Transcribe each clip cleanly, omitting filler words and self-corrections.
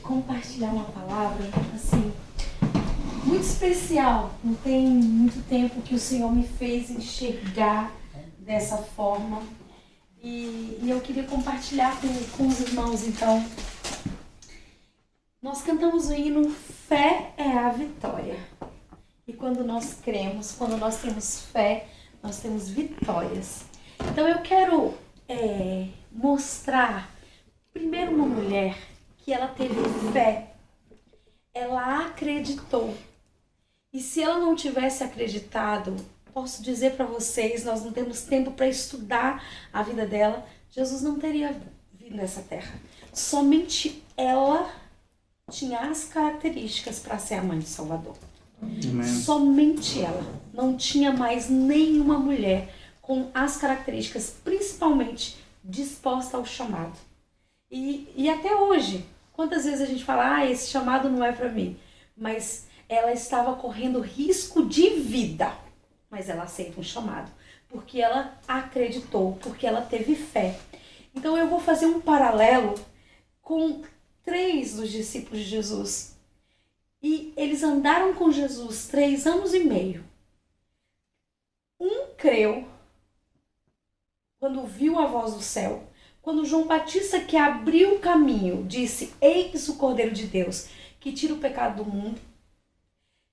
compartilhar uma palavra, assim, muito especial. Não tem muito tempo que o Senhor me fez enxergar dessa forma. E eu queria compartilhar com os irmãos, então. Nós cantamos o hino Fé é a Vitória. E quando nós cremos, quando nós temos fé, nós temos vitórias. Então eu quero mostrar, primeiro, uma mulher que ela teve fé, ela acreditou. E se ela não tivesse acreditado, posso dizer para vocês, nós não temos tempo para estudar a vida dela, Jesus não teria vindo nessa terra. Somente ela tinha as características para ser a mãe de Salvador. Amém. Somente ela. Não tinha mais nenhuma mulher com as características, principalmente disposta ao chamado. E até hoje, quantas vezes a gente fala, esse chamado não é para mim. Mas ela estava correndo risco de vida. Mas ela aceita um chamado. Porque ela acreditou, porque ela teve fé. Então eu vou fazer um paralelo com 3 dos discípulos de Jesus. E eles andaram com Jesus 3 anos e meio. Um creu quando viu a voz do céu. Quando João Batista, que abriu o caminho, disse: eis o Cordeiro de Deus, que tira o pecado do mundo.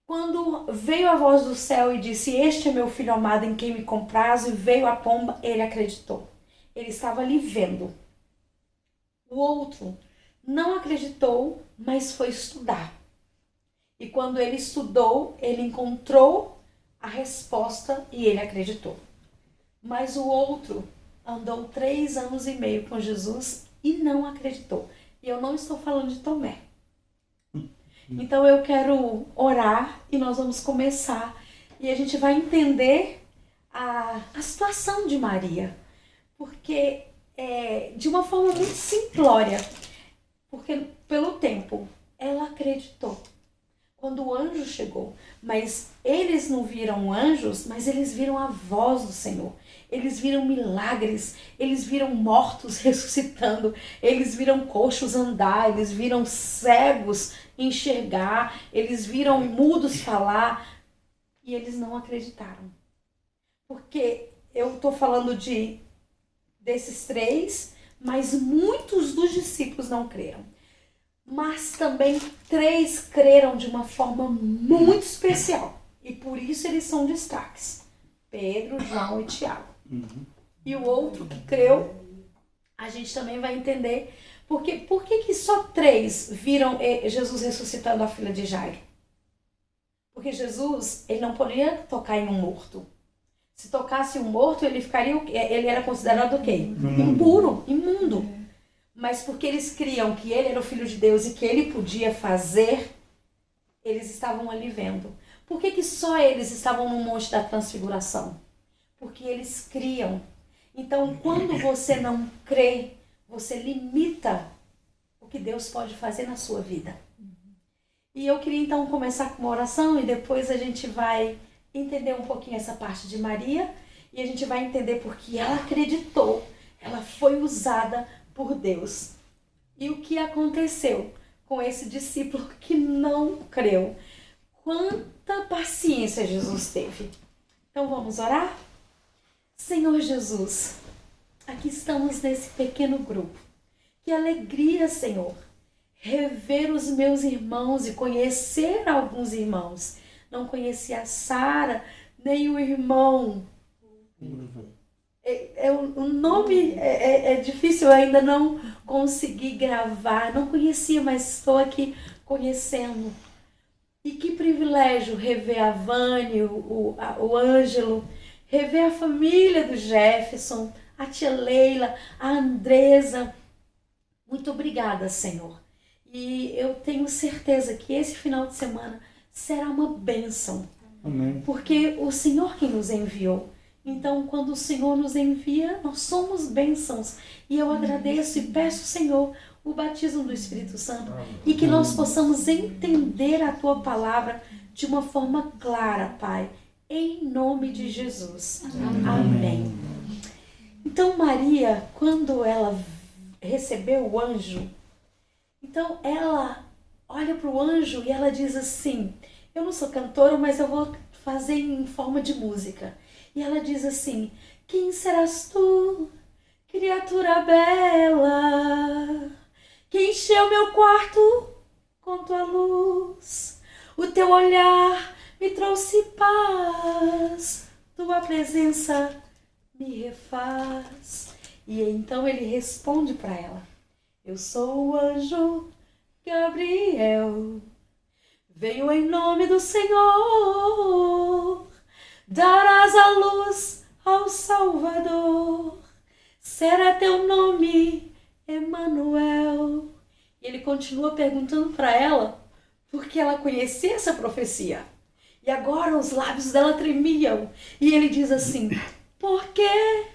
Quando veio a voz do céu e disse: este é meu filho amado em quem me comprazo, e veio a pomba, ele acreditou. Ele estava ali vendo. O outro não acreditou, mas foi estudar. E quando ele estudou, ele encontrou a resposta e ele acreditou. Mas o outro andou 3 anos e meio com Jesus e não acreditou. E eu não estou falando de Tomé. Então eu quero orar e nós vamos começar. E a gente vai entender a situação de Maria. Porque de uma forma muito simplória. Porque pelo tempo, ela acreditou. Quando o anjo chegou, mas eles não viram anjos, mas eles viram a voz do Senhor. Eles viram milagres, eles viram mortos ressuscitando, eles viram coxos andar, eles viram cegos enxergar, eles viram mudos falar e eles não acreditaram. Porque eu estou falando desses 3, mas muitos dos discípulos não creram. Mas também 3 creram de uma forma muito especial. E por isso eles são destaques. Pedro, João e Tiago. E o outro que creu, a gente também vai entender. Por que só 3 viram Jesus ressuscitando a filha de Jairo? Porque Jesus, ele não poderia tocar em um morto. Se tocasse um morto, ele era considerado o quê? Impuro, imundo. Mas porque eles criam que ele era o Filho de Deus e que ele podia fazer, eles estavam ali vendo. Por que só eles estavam no Monte da Transfiguração? Porque eles criam. Então, quando você não crê, você limita o que Deus pode fazer na sua vida. E eu queria então começar com uma oração e depois a gente vai entender um pouquinho essa parte de Maria e a gente vai entender porque ela acreditou, ela foi usada por Deus. E o que aconteceu com esse discípulo que não creu? Quanta paciência Jesus teve. Então vamos orar? Senhor Jesus, aqui estamos nesse pequeno grupo. Que alegria, Senhor, rever os meus irmãos e conhecer alguns irmãos. Não conhecia a Sara, nem o irmão. O nome é difícil, eu ainda não consegui gravar, não conhecia, mas estou aqui conhecendo. E que privilégio rever a Vânia, o Ângelo, rever a família do Jefferson, a tia Leila, a Andresa. Muito obrigada, Senhor. E eu tenho certeza que esse final de semana será uma bênção. Amém. Porque o Senhor que nos enviou. Então, quando o Senhor nos envia, nós somos bênçãos. E eu agradeço e peço, Senhor, o batismo do Espírito Santo. E que nós possamos entender a Tua palavra de uma forma clara, Pai. Em nome de Jesus. Amém. Então, Maria, quando ela recebeu o anjo, Então ela olha para o anjo e ela diz assim, eu não sou cantora, mas eu vou fazer em forma de música. E ela diz assim, quem serás tu, criatura bela, que encheu meu quarto com tua luz? O teu olhar me trouxe paz, tua presença me refaz. E então ele responde para ela, eu sou o anjo Gabriel, venho em nome do Senhor, darás a luz ao Salvador, será teu nome Emanuel. E ele continua perguntando para ela, porque ela conhecia essa profecia. E agora os lábios dela tremiam. E ele diz assim, por que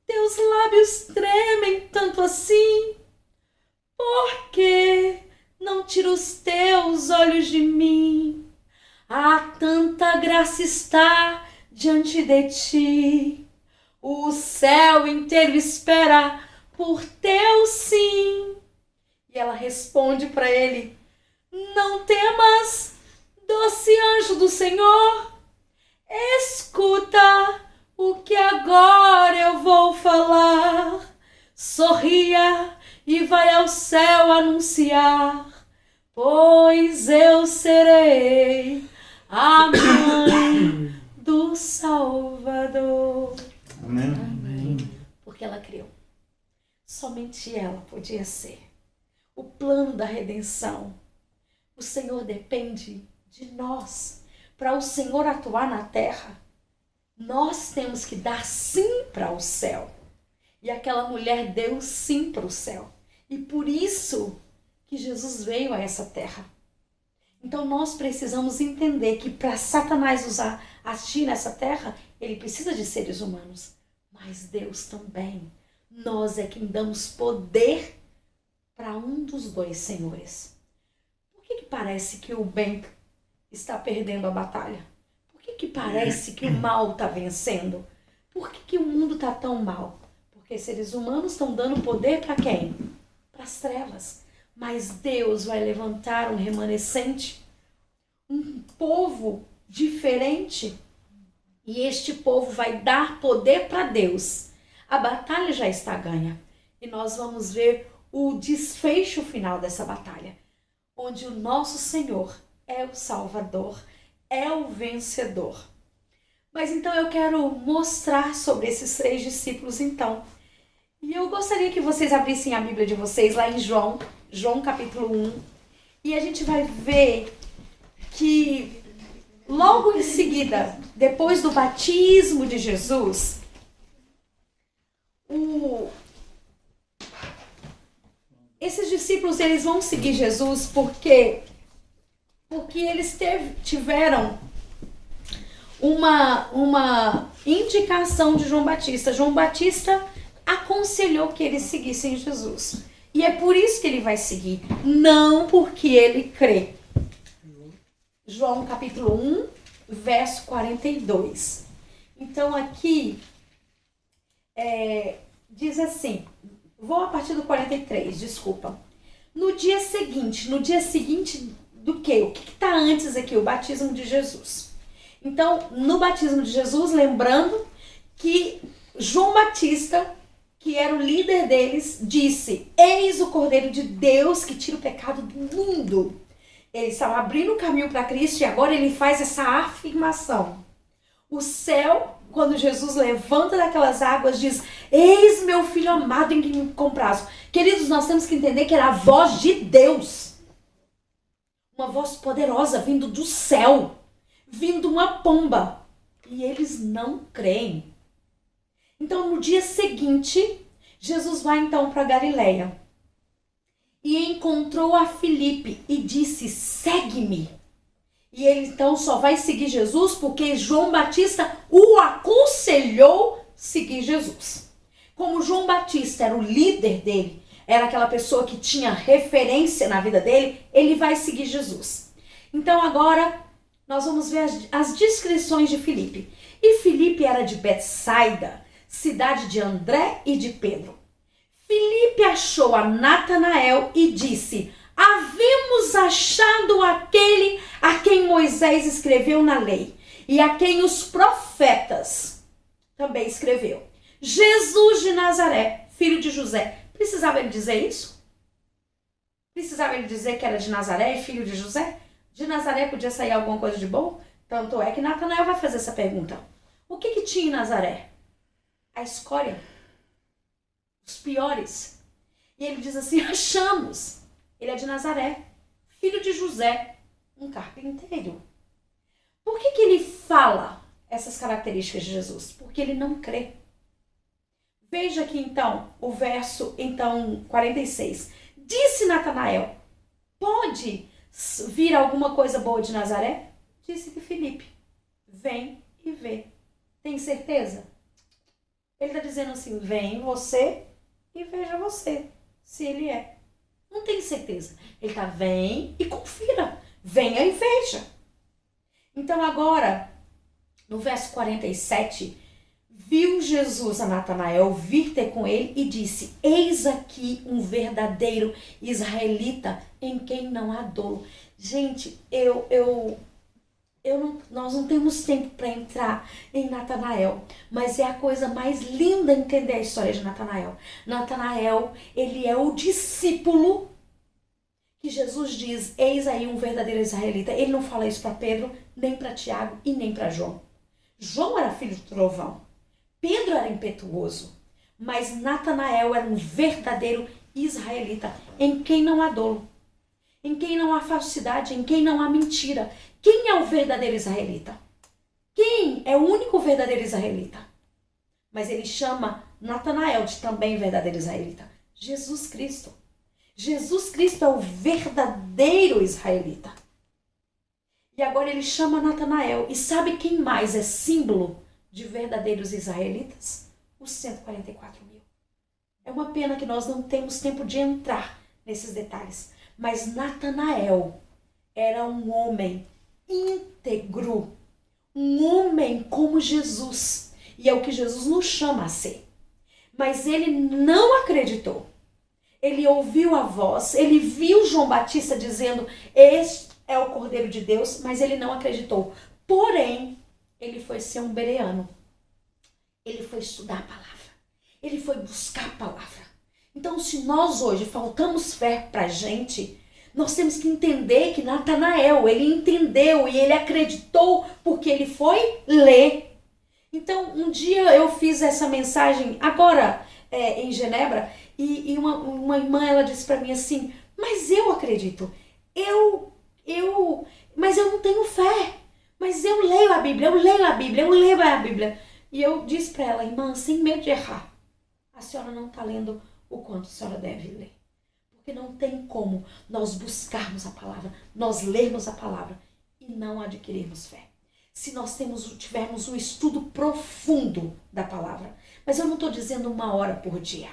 teus lábios tremem tanto assim? Por que não tira os teus olhos de mim? Ah, tanta graça está diante de ti. O céu inteiro espera por teu sim. E ela responde para ele, não temas, doce anjo do Senhor. Escuta o que agora eu vou falar. Sorria e vai ao céu anunciar, pois eu serei a mãe do Salvador. Amém. Amém. Porque ela creu. Somente ela podia ser o plano da redenção. O Senhor depende de nós. Para o Senhor atuar na terra, nós temos que dar sim para o céu. E aquela mulher deu sim para o céu. E por isso que Jesus veio a essa terra. Então nós precisamos entender que para Satanás agir nessa terra, ele precisa de seres humanos. Mas Deus também. Nós é quem damos poder para um dos dois senhores. Por que parece que o bem está perdendo a batalha? Por que parece que o mal está vencendo? Por que o mundo está tão mal? Porque seres humanos estão dando poder para quem? Para as trevas. Mas Deus vai levantar um remanescente, um povo diferente. E este povo vai dar poder para Deus. A batalha já está ganha. E nós vamos ver o desfecho final dessa batalha. Onde o nosso Senhor é o Salvador, é o vencedor. Mas então eu quero mostrar sobre esses 3 discípulos então. E eu gostaria que vocês abrissem a Bíblia de vocês lá em João capítulo 1. E a gente vai ver que logo em seguida, depois do batismo de Jesus, esses discípulos eles vão seguir Jesus porque eles tiveram uma indicação de João Batista. João Batista aconselhou que eles seguissem Jesus. E é por isso que ele vai seguir, não porque ele crê. João capítulo 1, verso 42. Então aqui diz assim, vou a partir do 43, desculpa. No dia seguinte do quê? O que está antes aqui? O batismo de Jesus. Então, no batismo de Jesus, lembrando que João Batista, que era o líder deles, disse, eis o Cordeiro de Deus que tira o pecado do mundo. Ele estava abrindo o caminho para Cristo e agora ele faz essa afirmação. O céu, quando Jesus levanta daquelas águas, diz, eis meu filho amado em quem me comprazo. Queridos, nós temos que entender que era a voz de Deus. Uma voz poderosa vindo do céu, vindo uma pomba. E eles não creem. Então, no dia seguinte, Jesus vai então para Galileia. E encontrou a Filipe e disse, segue-me. E ele então só vai seguir Jesus porque João Batista o aconselhou seguir Jesus. Como João Batista era o líder dele, era aquela pessoa que tinha referência na vida dele, ele vai seguir Jesus. Então agora nós vamos ver as descrições de Filipe. E Filipe era de Betsaida, cidade de André e de Pedro. Filipe achou a Natanael e disse, havemos achado aquele a quem Moisés escreveu na lei e a quem os profetas também escreveu. Jesus de Nazaré, filho de José. Precisava ele dizer isso? Precisava ele dizer que era de Nazaré e filho de José? De Nazaré podia sair alguma coisa de bom? Tanto é que Natanael vai fazer essa pergunta. O que tinha em Nazaré? A escória. Os piores. E ele diz assim, achamos. Ele é de Nazaré, filho de José, um carpinteiro. Por que ele fala essas características de Jesus? Porque ele não crê. Veja aqui então, o verso 46. Disse Natanael, pode vir alguma coisa boa de Nazaré? Disse que Filipe, vem e vê. Tem certeza? Ele está dizendo assim, vem você e veja você, se ele é. Não tem certeza. Ele está, vem e confira. Venha e veja. Então agora, no verso 47, viu Jesus a Natanael vir ter com ele e disse, eis aqui um verdadeiro israelita em quem não há dolo. Gente, nós não temos tempo para entrar em Natanael, mas é a coisa mais linda entender a história de Natanael. Natanael, ele é o discípulo que Jesus diz, eis aí um verdadeiro israelita. Ele não fala isso para Pedro, nem para Tiago e nem para João. João era filho de trovão. Pedro era impetuoso. Mas Natanael era um verdadeiro israelita, em quem não há dolo, em quem não há falsidade, em quem não há mentira. Quem é o verdadeiro israelita? Quem é o único verdadeiro israelita? Mas ele chama Natanael de também verdadeiro israelita. Jesus Cristo. Jesus Cristo é o verdadeiro israelita. E agora ele chama Natanael. E sabe quem mais é símbolo de verdadeiros israelitas? Os 144 mil. É uma pena que nós não temos tempo de entrar nesses detalhes. Mas Natanael era um homem íntegro. Um homem como Jesus. E é o que Jesus nos chama a ser. Mas ele não acreditou. Ele ouviu a voz, ele viu João Batista dizendo, este é o Cordeiro de Deus, mas ele não acreditou. Porém, ele foi ser um bereano. Ele foi estudar a palavra. Ele foi buscar a palavra. Então, se nós hoje faltamos fé pra gente, nós temos que entender que Natanael, ele entendeu e ele acreditou porque ele foi ler. Então, um dia eu fiz essa mensagem, agora em Genebra, e uma irmã, ela disse para mim assim, mas eu acredito, mas eu não tenho fé, mas eu leio a Bíblia, eu leio a Bíblia. E eu disse para ela, irmã, sem medo de errar, a senhora não está lendo o quanto a senhora deve ler. Porque não tem como nós buscarmos a palavra, nós lermos a palavra e não adquirirmos fé. Se nós tivermos um estudo profundo da palavra. Mas eu não estou dizendo 1 hora por dia.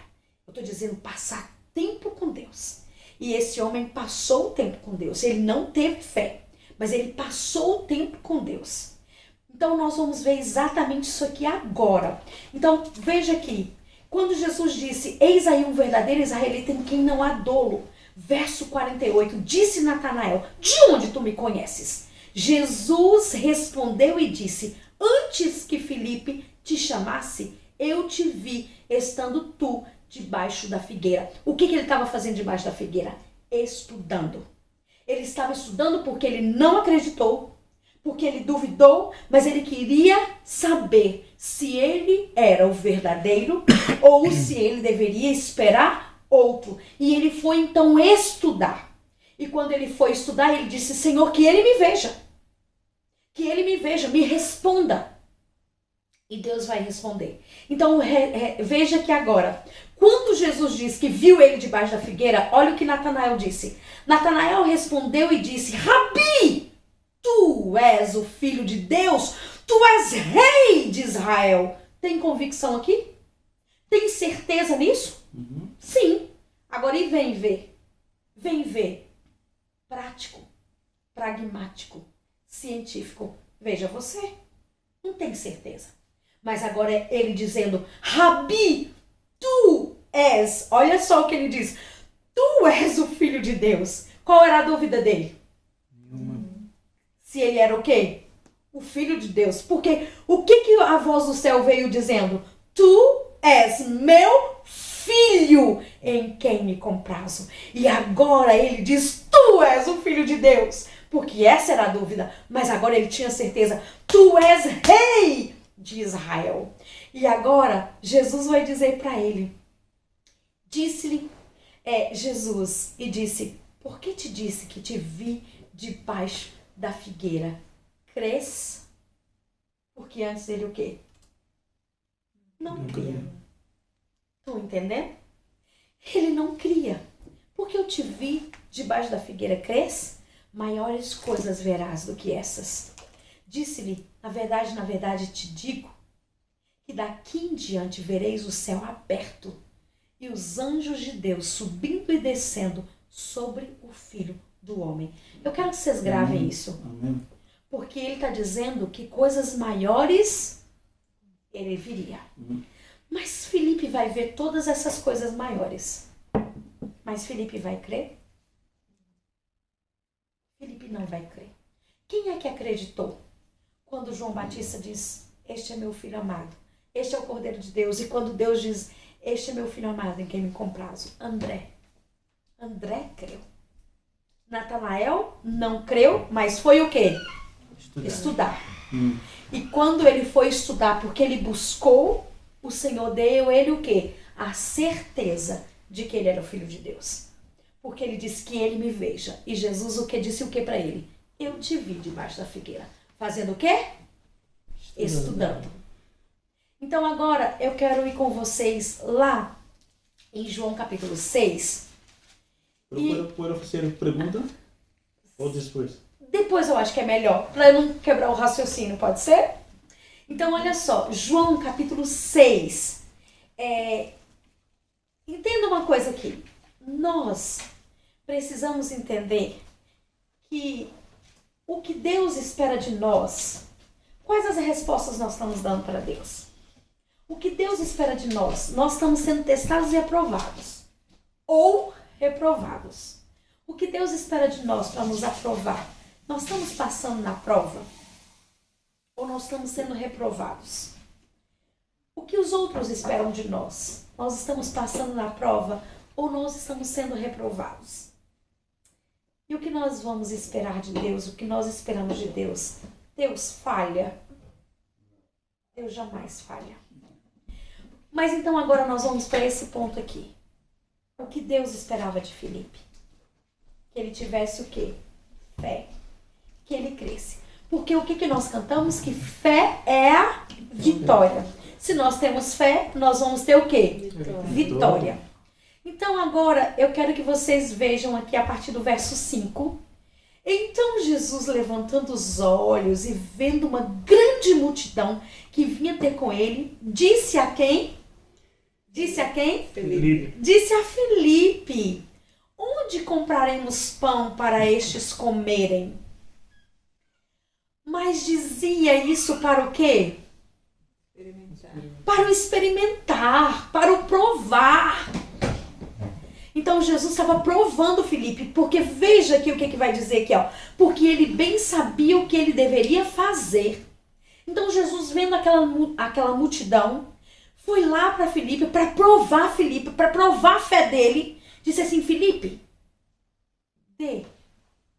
Eu estou dizendo passar tempo com Deus. E esse homem passou o tempo com Deus. Ele não teve fé, mas ele passou o tempo com Deus. Então nós vamos ver exatamente isso aqui agora. Então veja aqui. Quando Jesus disse, eis aí um verdadeiro israelita em quem não há dolo. Verso 48, disse Natanael, de onde tu me conheces? Jesus respondeu e disse, antes que Filipe te chamasse, eu te vi estando tu debaixo da figueira. O que ele estava fazendo debaixo da figueira? Estudando. Ele estava estudando porque ele não acreditou, porque ele duvidou, mas ele queria saber se ele era o verdadeiro ou se ele deveria esperar outro. E ele foi então estudar. E quando ele foi estudar, ele disse, Senhor, que ele me veja. Que ele me veja, me responda. E Deus vai responder. Então veja que agora, quando Jesus diz que viu ele debaixo da figueira, olha o que Natanael disse. Natanael respondeu e disse, Rabi, tu és o filho de Deus, tu és rei de Israel. Tem convicção aqui? Tem certeza nisso? Uhum. Sim. Agora e vem ver. Vem ver. Prático, pragmático, científico. Veja você. Não tem certeza. Mas agora é ele dizendo, Rabi, tu és. Olha só o que ele diz. Tu és o filho de Deus. Qual era a dúvida dele? Nenhuma. Se ele era o quê? O Filho de Deus. Porque o que a voz do céu veio dizendo? Tu és meu filho em quem me comprazo. E agora ele diz, tu és o Filho de Deus. Porque essa era a dúvida. Mas agora ele tinha certeza, tu és rei de Israel. E agora Jesus vai dizer para ele, disse-lhe Jesus e disse, por que te disse que te vi debaixo da figueira? Crês? Porque antes ele o quê? Não cria. Estão entendendo? Ele não cria. Porque eu te vi debaixo da figueira, crês? Maiores coisas verás do que essas. Disse-lhe, na verdade te digo, que daqui em diante vereis o céu aberto e os anjos de Deus subindo e descendo sobre o Filho do Homem. Eu quero que vocês gravem isso. Amém. Porque ele está dizendo que coisas maiores ele viria. Mas Felipe vai ver todas essas coisas maiores. Mas Felipe vai crer? Felipe não vai crer. Quem é que acreditou quando João Batista diz, este é meu filho amado, este é o Cordeiro de Deus, e quando Deus diz, este é meu filho amado em quem me comprazo? André. André creu. Natanael não creu, mas foi o quê? Estudar. E quando ele foi estudar, porque ele buscou, o Senhor deu ele o quê? A certeza de que ele era o Filho de Deus. Porque ele disse que ele me veja. E Jesus o que disse o que para ele? Eu te vi debaixo da figueira. Fazendo o quê? Estudando. Então agora eu quero ir com vocês lá em João capítulo 6. Pode fazer pergunta? Ou depois? Depois eu acho que é melhor, para eu não quebrar o raciocínio, pode ser? Então olha só, João capítulo 6. Entenda uma coisa aqui. Nós precisamos entender que o que Deus espera de nós, quais as respostas nós estamos dando para Deus? O que Deus espera de nós? Nós estamos sendo testados e aprovados. Ou reprovados. O que Deus espera de nós para nos aprovar? Nós estamos passando na prova? Ou nós estamos sendo reprovados? O que os outros esperam de nós? Nós estamos passando na prova ou nós estamos sendo reprovados? E o que nós vamos esperar de Deus? O que nós esperamos de Deus? Deus falha? Deus jamais falha. Mas então agora nós vamos para esse ponto aqui. O que Deus esperava de Felipe? Que ele tivesse o quê? Fé. Que ele cresce. Porque o que nós cantamos? Que fé é a vitória. Se nós temos fé, nós vamos ter o quê? Vitória. Então agora eu quero que vocês vejam aqui a partir do verso 5. Então Jesus, levantando os olhos e vendo uma grande multidão que vinha ter com ele, disse a quem? Disse a quem? Felipe. Disse a Felipe, onde compraremos pão para estes comerem? Mas dizia isso para o quê? Para o experimentar, para o provar. Então Jesus estava provando Felipe, porque veja aqui o que vai dizer aqui, ó. Porque ele bem sabia o que ele deveria fazer. Então Jesus, vendo aquela multidão, foi lá para Felipe, para provar Felipe, para provar a fé dele. Disse assim, Felipe, dê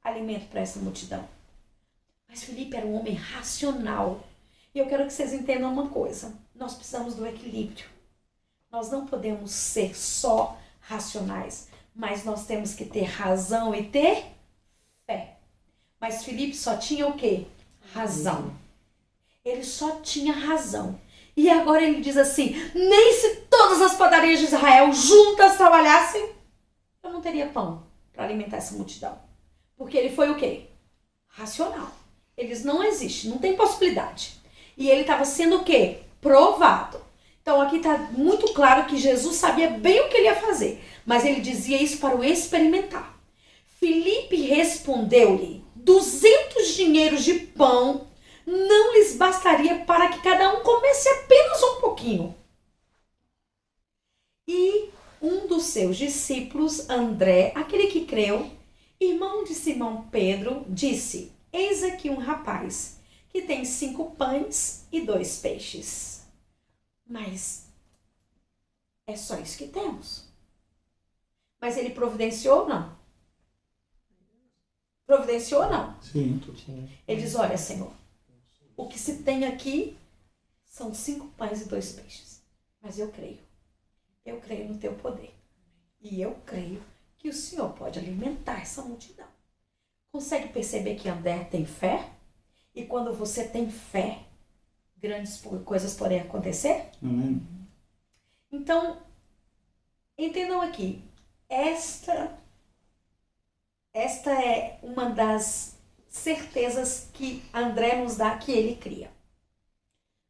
alimento para essa multidão. Mas Felipe era um homem racional. E eu quero que vocês entendam uma coisa. Nós precisamos do equilíbrio. Nós não podemos ser só racionais, mas nós temos que ter razão e ter fé. Mas Felipe só tinha o quê? Razão. Ele só tinha razão. E agora ele diz assim, nem se todas as padarias de Israel juntas trabalhassem, eu não teria pão para alimentar essa multidão. Porque ele foi o quê? Racional. Eles não existem, não tem possibilidade. E ele estava sendo o quê? Provado. Então aqui está muito claro que Jesus sabia bem o que ele ia fazer. Mas ele dizia isso para o experimentar. Felipe respondeu-lhe, 200 dinheiros de pão não lhes bastaria para que cada um comesse apenas um pouquinho. E um dos seus discípulos, André, aquele que creu Irmão de Simão Pedro disse: eis aqui um rapaz que tem 5 pães e 2 peixes. Mas é só isso que temos. Mas ele providenciou ou não? Providenciou ou não? Sim. Ele diz: olha, Senhor, o que se tem aqui são 5 pães e 2 peixes. Mas eu creio no teu poder. E eu creio que o Senhor pode alimentar essa multidão. Consegue perceber que André tem fé? E quando você tem fé, grandes coisas podem acontecer? Amém. Então, entendam aqui, esta é uma das certezas que André nos dá, que ele cria.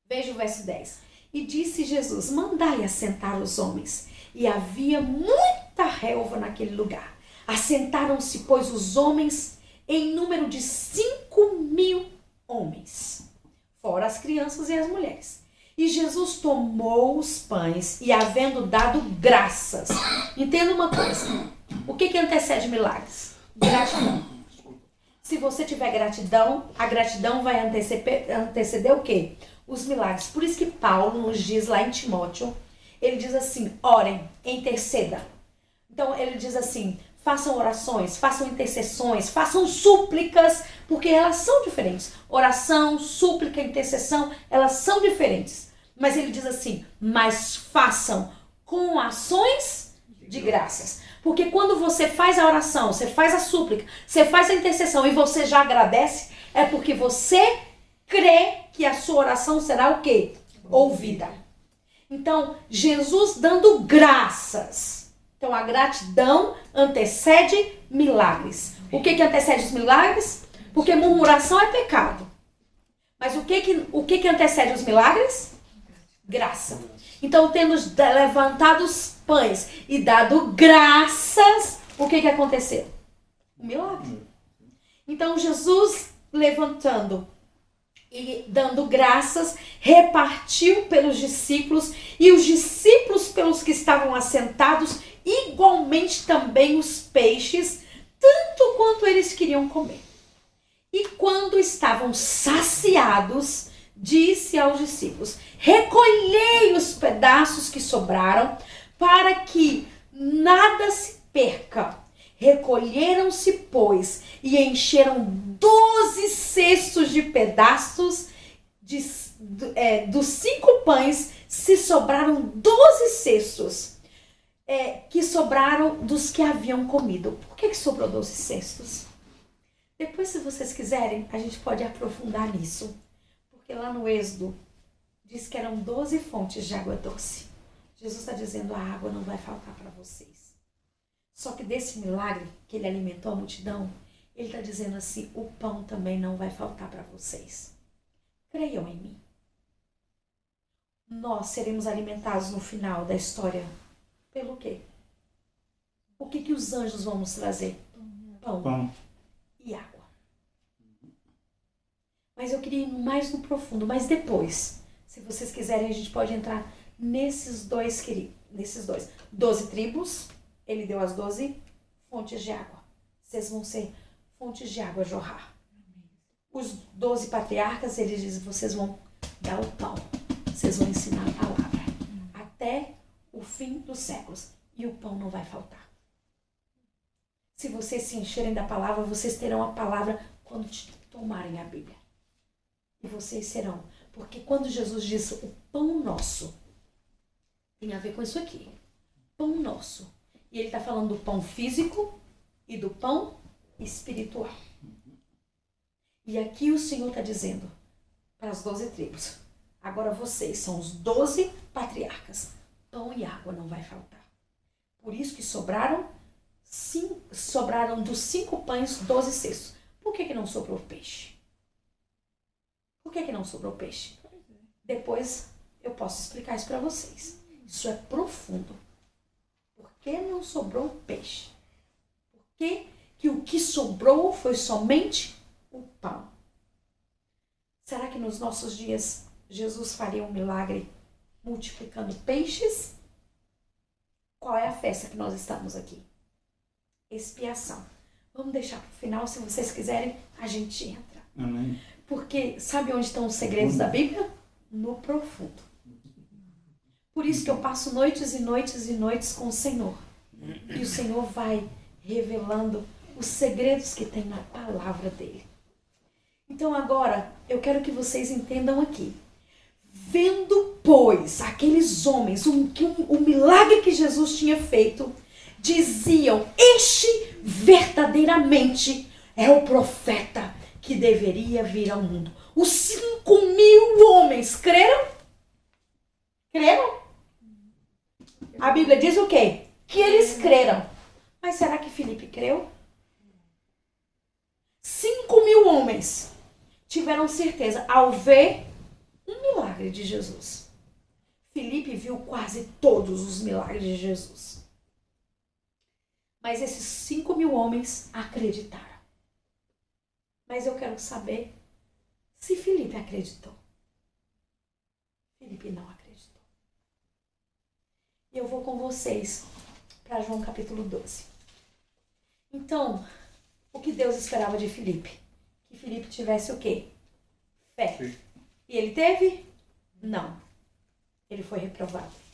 Veja o verso 10. E disse Jesus: mandai assentar os homens. E havia muita relva naquele lugar. Assentaram-se, pois, os homens em número de 5.000 homens, fora as crianças e as mulheres. E Jesus tomou os pães e, havendo dado graças. Entenda uma coisa. O que antecede milagres? Gratidão. Se você tiver gratidão, a gratidão vai anteceder o quê? Os milagres. Por isso que Paulo nos diz lá em Timóteo, ele diz assim: orem, interceda. Então ele diz assim: façam orações, façam intercessões, façam súplicas, porque elas são diferentes. Oração, súplica, intercessão, elas são diferentes. Mas ele diz assim: mas façam com ações de graças. Porque quando você faz a oração, você faz a súplica, você faz a intercessão e você já agradece, é porque você crê que a sua oração será o quê? Ouvida. Então, Jesus dando graças. Então, a gratidão antecede milagres. O que antecede os milagres? Porque murmuração é pecado. Mas o que antecede os milagres? Graça. Então, tendo levantado os pães e dado graças, o que aconteceu? Um milagre. Então, Jesus levantando e dando graças, repartiu pelos discípulos, e os discípulos pelos que estavam assentados, igualmente também os peixes, tanto quanto eles queriam comer. E quando estavam saciados, disse aos discípulos: recolhei os pedaços que sobraram, para que nada se perca. Recolheram-se, pois, e encheram 12 cestos de pedaços dos 5 pães. Se sobraram 12 cestos que sobraram dos que haviam comido. Por que sobrou 12 cestos? Depois, se vocês quiserem, a gente pode aprofundar nisso. Porque lá no Êxodo diz que eram 12 fontes de água doce. Jesus está dizendo: a água não vai faltar para vocês. Só que desse milagre que ele alimentou a multidão, ele está dizendo assim: o pão também não vai faltar para vocês. Creiam em mim. Nós seremos alimentados no final da história pelo quê? O que os anjos vão nos trazer? Pão e água. Mas eu queria ir mais no profundo. Mas depois, se vocês quiserem, a gente pode entrar nesses dois. 12 tribos. Ele deu as 12 fontes de água. Vocês vão ser fontes de água a jorrar. Os 12 patriarcas, ele diz: vocês vão dar o pão. Vocês vão ensinar a palavra. Até o fim dos séculos. E o pão não vai faltar. Se vocês se encherem da palavra, vocês terão a palavra quando tomarem a Bíblia. E vocês serão. Porque quando Jesus disse o pão nosso, tem a ver com isso aqui. Pão nosso. E ele está falando do pão físico e do pão espiritual. E aqui o Senhor está dizendo para as 12 tribos: agora vocês são os 12 patriarcas. Pão e água não vai faltar. Por isso que sobraram dos 5 pães 12 cestos. Por que não sobrou peixe? Por que não sobrou peixe? Depois eu posso explicar isso para vocês. Isso é profundo. Por que não sobrou peixe? Por que o que sobrou foi somente o pão? Será que nos nossos dias Jesus faria um milagre multiplicando peixes? Qual é a festa que nós estamos aqui? Expiação. Vamos deixar para o final, se vocês quiserem, a gente entra. Amém. Porque sabe onde estão os segredos da Bíblia? No profundo. Por isso que eu passo noites e noites e noites com o Senhor. E o Senhor vai revelando os segredos que tem na palavra dele. Então agora, eu quero que vocês entendam aqui. Vendo, pois, aqueles homens, o milagre que Jesus tinha feito, diziam, este verdadeiramente é o profeta que deveria vir ao mundo. Os 5.000 homens creram? Creram? A Bíblia diz o quê? Que eles creram. Mas será que Filipe creu? 5.000 homens tiveram certeza ao ver um milagre de Jesus. Filipe viu quase todos os milagres de Jesus. Mas esses 5.000 homens acreditaram. Mas eu quero saber se Filipe acreditou. Filipe não acreditou. E eu vou com vocês para João capítulo 12. Então, o que Deus esperava de Filipe? Que Filipe tivesse o quê? Fé. Sim. E ele teve? Não. Ele foi reprovado.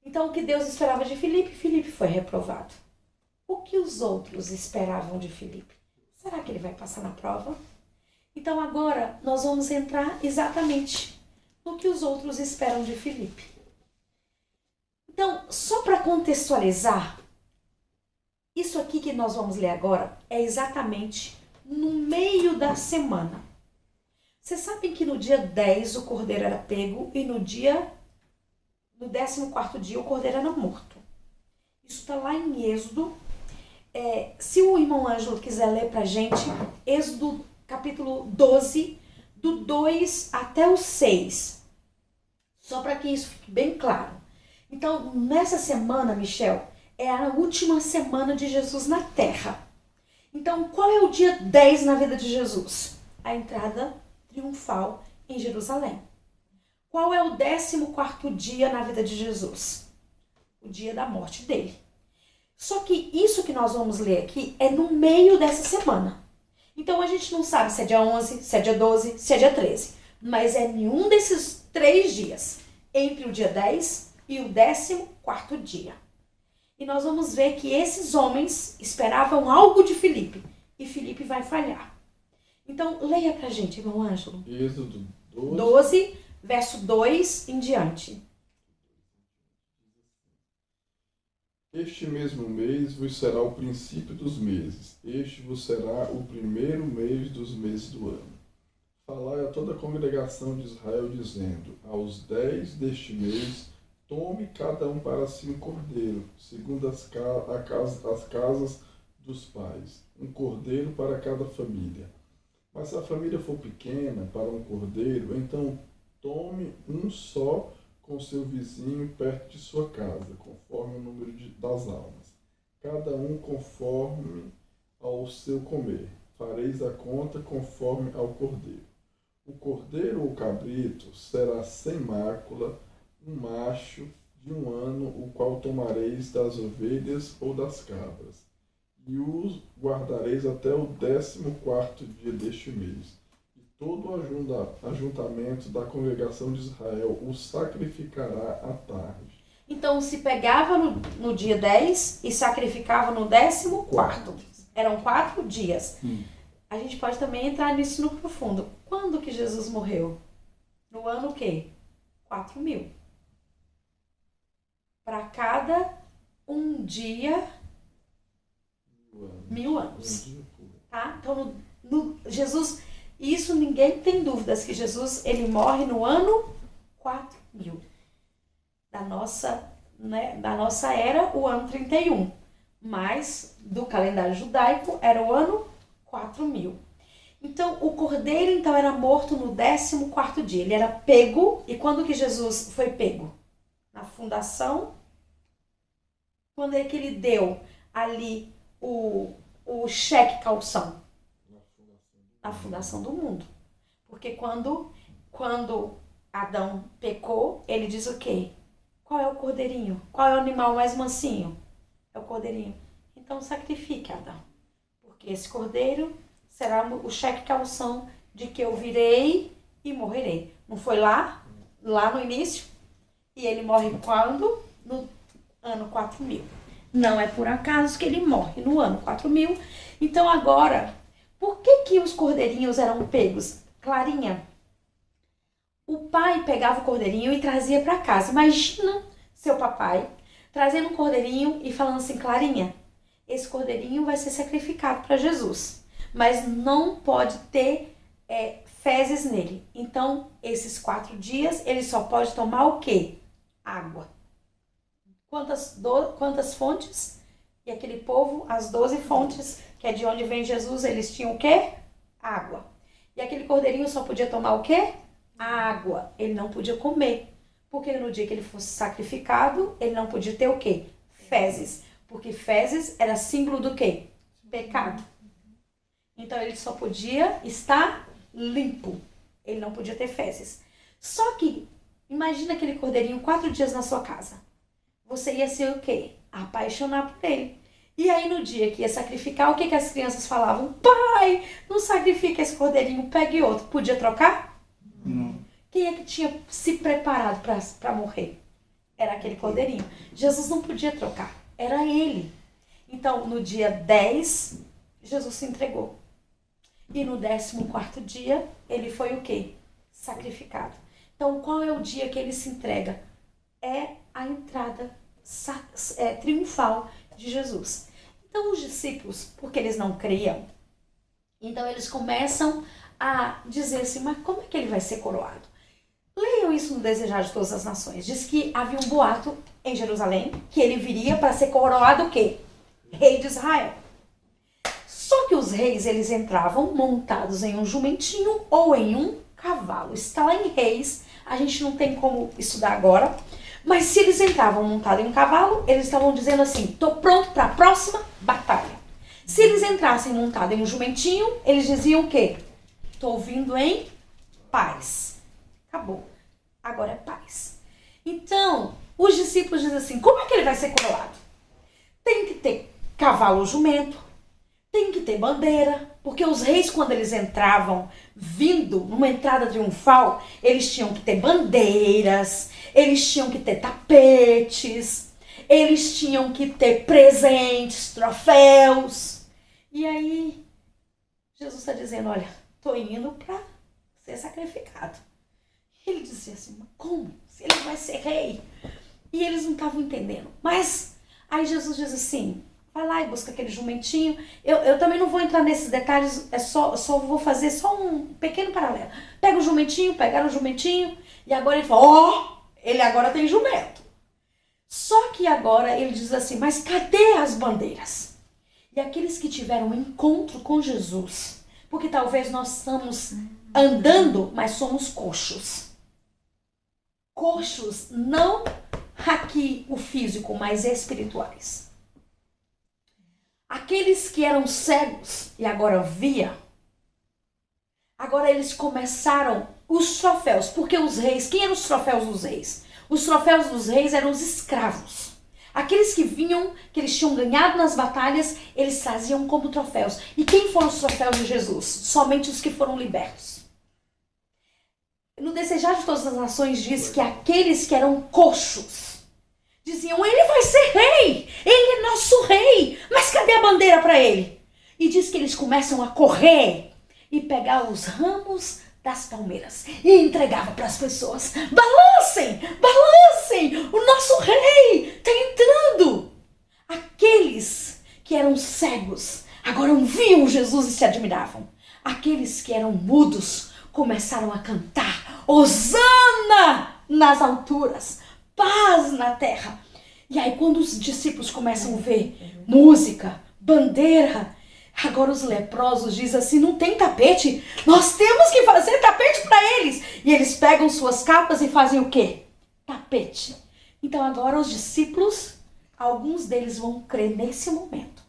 Então, o que Deus esperava de Filipe? Filipe foi reprovado. O que os outros esperavam de Filipe? Será que ele vai passar na prova? Então, agora, nós vamos entrar exatamente no que os outros esperam de Filipe. Então, só para contextualizar, isso aqui que nós vamos ler agora é exatamente no meio da semana. Vocês sabem que no dia 10 o cordeiro era pego e no 14º dia o cordeiro era morto. Isso está lá em Êxodo. Se o irmão Ângelo quiser ler pra gente, Êxodo capítulo 12, do 2 até o 6. Só para que isso fique bem claro. Então, nessa semana, Michel, é a última semana de Jesus na Terra. Então, qual é o dia 10 na vida de Jesus? A entrada triunfal em Jerusalém. Qual é o 14º dia na vida de Jesus? O dia da morte dele. Só que isso que nós vamos ler aqui é no meio dessa semana. Então, a gente não sabe se é dia 11, se é dia 12, se é dia 13. Mas é em um desses 3 dias, entre o dia 10 e o 14º dia. E nós vamos ver que esses homens esperavam algo de Filipe. E Filipe vai falhar. Então, leia pra gente, irmão Ângelo. Êxodo 12, verso 2 em diante. Este mesmo mês vos será o princípio dos meses. Este vos será o primeiro mês dos meses do ano. Falai a toda a congregação de Israel, dizendo, aos 10 deste mês, tome cada um para si um cordeiro, segundo as casas dos pais, um cordeiro para cada família. Mas se a família for pequena para um cordeiro, então tome um só com seu vizinho perto de sua casa, conforme o número das almas. Cada um conforme ao seu comer. Fareis a conta conforme ao cordeiro. O cordeiro ou cabrito será sem mácula, um macho de 1 ano, o qual tomareis das ovelhas ou das cabras, e os guardareis até o 14º dia deste mês. E todo o ajuntamento da congregação de Israel o sacrificará à tarde. Então, se pegava no dia 10 e sacrificava no 14º. Eram 4 dias. A gente pode também entrar nisso no profundo. Quando que Jesus morreu? No ano o quê? 4.000. Para cada um dia, 1.000 anos. Tá? Então, Jesus, isso ninguém tem dúvidas, que Jesus, ele morre no ano 4.000. Da nossa era, o ano 31. Mas, do calendário judaico, era o ano 4.000. Então, o cordeiro então era morto no 14º dia. Ele era pego. E quando que Jesus foi pego? Na fundação. Quando é que ele deu ali o cheque calção? Na fundação do mundo. Porque quando Adão pecou, ele diz o quê? Qual é o cordeirinho? Qual é o animal mais mansinho? É o cordeirinho. Então sacrifique, Adão. Porque esse cordeiro será o cheque calção de que eu virei e morrerei. Não foi lá no início? E ele morre quando? No ano 4000. Não é por acaso que ele morre no ano 4000. Então agora, por que os cordeirinhos eram pegos? Clarinha, o pai pegava o cordeirinho e trazia para casa. Imagina seu papai trazendo um cordeirinho e falando assim, Clarinha, esse cordeirinho vai ser sacrificado para Jesus, mas não pode ter fezes nele. Então, esses 4 dias, ele só pode tomar o quê? Água. Quantas fontes? E aquele povo, as 12 fontes, que é de onde vem Jesus, eles tinham o quê? Água. E aquele cordeirinho só podia tomar o quê? Água. Ele não podia comer. Porque no dia que ele fosse sacrificado, ele não podia ter o quê? Fezes. Porque fezes era símbolo do quê? Pecado. Então ele só podia estar limpo. Ele não podia ter fezes. Só que, imagina aquele cordeirinho 4 dias na sua casa. Você ia ser o quê? Apaixonar por ele. E aí no dia que ia sacrificar, o que as crianças falavam? Pai, não sacrifica esse cordeirinho, pegue outro. Podia trocar? Não. Quem é que tinha se preparado para morrer? Era aquele cordeirinho. Jesus não podia trocar. Era ele. Então, no dia 10, Jesus se entregou. E no 14º dia, ele foi o quê? Sacrificado. Então, qual é o dia que ele se entrega? É a entrada triunfal de Jesus. Então, os discípulos, porque eles não criam, então eles começam a dizer assim, mas como é que ele vai ser coroado? Leiam isso no Desejar de Todas as Nações. Diz que havia um boato em Jerusalém que ele viria para ser coroado o quê? Rei de Israel. Só que os reis, eles entravam montados em um jumentinho ou em um cavalo. Está lá em Reis, a gente não tem como estudar agora, mas se eles entravam montados em um cavalo, eles estavam dizendo assim, estou pronto para a próxima batalha. Se eles entrassem montados em um jumentinho, eles diziam o quê? Estou vindo em paz. Acabou. Agora é paz. Então, os discípulos dizem assim, como é que ele vai ser coroado? Tem que ter cavalo ou jumento, tem que ter bandeira, porque os reis, quando eles entravam, vindo numa entrada triunfal, eles tinham que ter bandeiras, eles tinham que ter tapetes, eles tinham que ter presentes, troféus. E aí, Jesus está dizendo, olha, estou indo para ser sacrificado. Ele dizia assim, mas como? Se ele vai ser rei? E eles não estavam entendendo. Mas aí Jesus diz assim, vai lá e busca aquele jumentinho. Eu também não vou entrar nesses detalhes, só vou fazer só um pequeno paralelo. Pega o jumentinho, pegaram o jumentinho, e agora ele fala, ele agora tem jumento. Só que agora ele diz assim, mas cadê as bandeiras? E aqueles que tiveram um encontro com Jesus, porque talvez nós estamos andando, mas somos coxos. Coxos, não aqui o físico, mas espirituais. Aqueles que eram cegos e agora via, agora eles começaram os troféus, porque os reis, quem eram os troféus dos reis? Os troféus dos reis eram os escravos. Aqueles que vinham, que eles tinham ganhado nas batalhas, eles traziam como troféus. E quem foram os troféus de Jesus? Somente os que foram libertos. No Desejar de Todas as Nações diz que aqueles que eram coxos diziam, ele vai ser rei, ele é nosso rei, mas cadê a bandeira para ele? E diz que eles começam a correr e pegar os ramos das palmeiras e entregava para as pessoas. Balancem, balancem, o nosso rei está entrando. Aqueles que eram cegos agora viam Jesus e se admiravam. Aqueles que eram mudos começaram a cantar, Hosana nas alturas, paz na terra. E aí quando os discípulos começam a ver música, bandeira, agora os leprosos dizem assim, não tem tapete, nós temos que fazer tapete para eles. E eles pegam suas capas e fazem o quê? Tapete. Então agora os discípulos, alguns deles vão crer nesse momento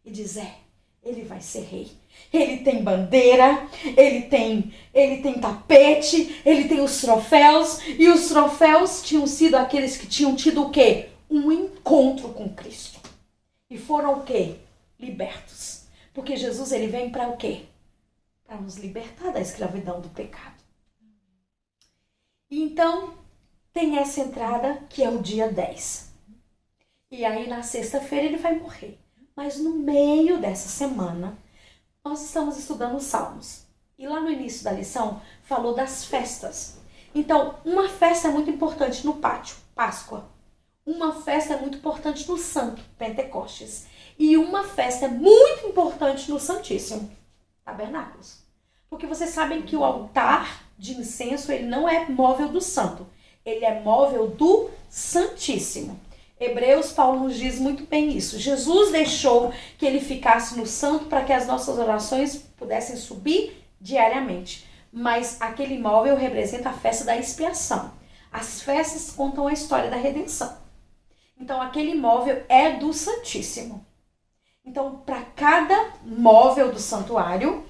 e dizer, ele vai ser rei. Ele tem bandeira, ele tem tapete, ele tem os troféus. E os troféus tinham sido aqueles que tinham tido o quê? Um encontro com Cristo. E foram o quê? Libertos. Porque Jesus, ele vem para o quê? Para nos libertar da escravidão do pecado. E então, tem essa entrada que é o dia 10. E aí, na sexta-feira, ele vai morrer. Mas no meio dessa semana, nós estamos estudando os Salmos. E lá no início da lição, falou das festas. Então, uma festa é muito importante no pátio, Páscoa. Uma festa é muito importante no Santo, Pentecostes. E uma festa é muito importante no Santíssimo, Tabernáculos. Porque vocês sabem que o altar de incenso, ele não é móvel do Santo. Ele é móvel do Santíssimo. Hebreus, Paulo nos diz muito bem isso. Jesus deixou que ele ficasse no Santo para que as nossas orações pudessem subir diariamente. Mas aquele móvel representa a festa da expiação. As festas contam a história da redenção. Então, aquele móvel é do Santíssimo. Então, para cada móvel do santuário,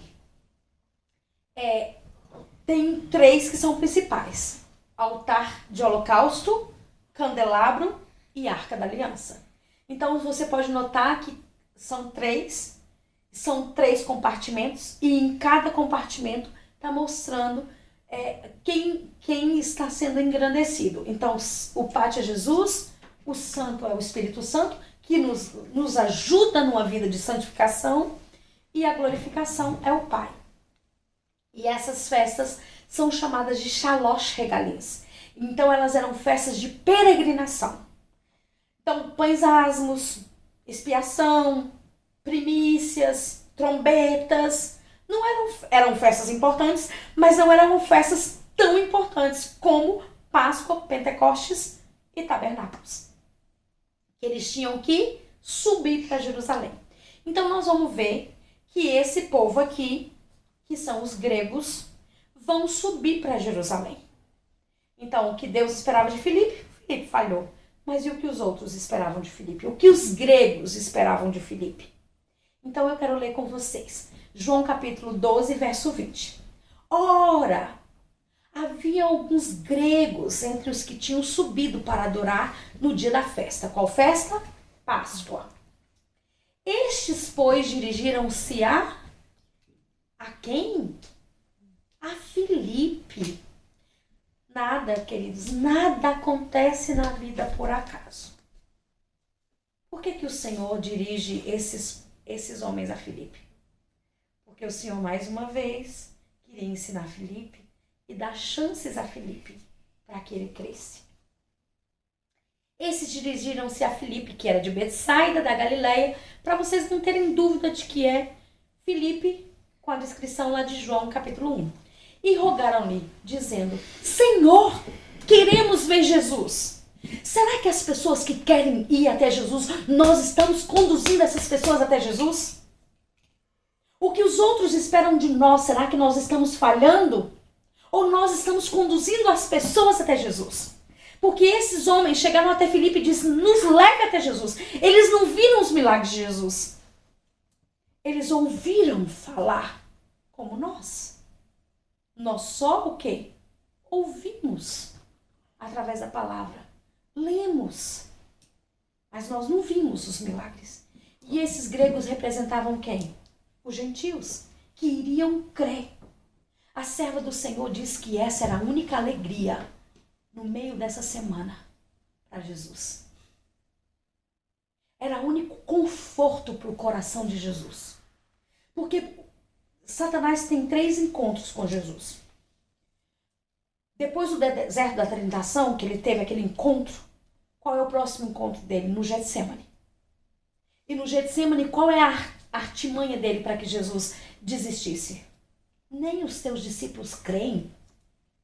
tem 3 que são principais. Altar de holocausto, candelabro e arca da aliança. Então, você pode notar que são 3 compartimentos e em cada compartimento está mostrando quem está sendo engrandecido. Então, o pátio é Jesus, o santo é o Espírito Santo, que nos ajuda numa vida de santificação, e a glorificação é o Pai. E essas festas são chamadas de Shalosh Regalias. Então, elas eram festas de peregrinação. Então, pães asmos, expiação, primícias, trombetas, não eram festas importantes, mas não eram festas tão importantes como Páscoa, Pentecostes e Tabernáculos. Eles tinham que subir para Jerusalém. Então, nós vamos ver que esse povo aqui, que são os gregos, vão subir para Jerusalém. Então, o que Deus esperava de Filipe, Filipe falhou. Mas e o que os outros esperavam de Filipe? O que os gregos esperavam de Filipe? Então, eu quero ler com vocês. João capítulo 12, verso 20. Ora, havia alguns gregos entre os que tinham subido para adorar no dia da festa. Qual festa? Páscoa. Estes, pois, dirigiram-se a quem? A Filipe. Nada, queridos, nada acontece na vida por acaso. Por que o Senhor dirige esses homens a Filipe? Porque o Senhor, mais uma vez, queria ensinar Filipe e dar chances a Filipe para que ele cresça. Esses dirigiram-se a Filipe, que era de Betsaida, da Galileia, para vocês não terem dúvida de que é Filipe, com a descrição lá de João, capítulo 1. E rogaram-lhe, dizendo: Senhor, queremos ver Jesus. Será que as pessoas que querem ir até Jesus, nós estamos conduzindo essas pessoas até Jesus? O que os outros esperam de nós, será que nós estamos falhando? Ou nós estamos conduzindo as pessoas até Jesus? Porque esses homens chegaram até Filipe e disseram: nos leve até Jesus. Eles não viram os milagres de Jesus. Eles ouviram falar como nós. Nós só o quê? Ouvimos através da palavra. Lemos. Mas nós não vimos os milagres. E esses gregos representavam quem? Os gentios, que iriam crer. A serva do Senhor diz que essa era a única alegria no meio dessa semana para Jesus. Era o único conforto para o coração de Jesus. Porque Satanás tem 3 encontros com Jesus. Depois do deserto da tentação, que ele teve aquele encontro, qual é o próximo encontro dele? No Getsemane. E no Getsemane, qual é a artimanha dele para que Jesus desistisse? Nem os teus discípulos creem.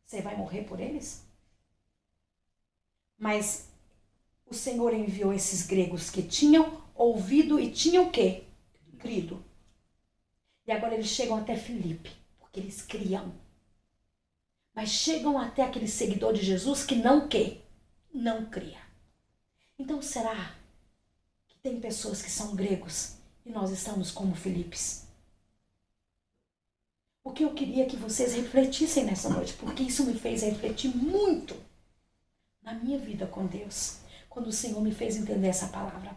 Você vai morrer por eles? Mas o Senhor enviou esses gregos que tinham ouvido e tinham o quê? Crido. E agora eles chegam até Filipe, porque eles criam. Mas chegam até aquele seguidor de Jesus que não quer, não cria. Então será que tem pessoas que são gregos e nós estamos como Filipes? O que eu queria que vocês refletissem nessa noite, porque isso me fez refletir muito na minha vida com Deus, quando o Senhor me fez entender essa palavra.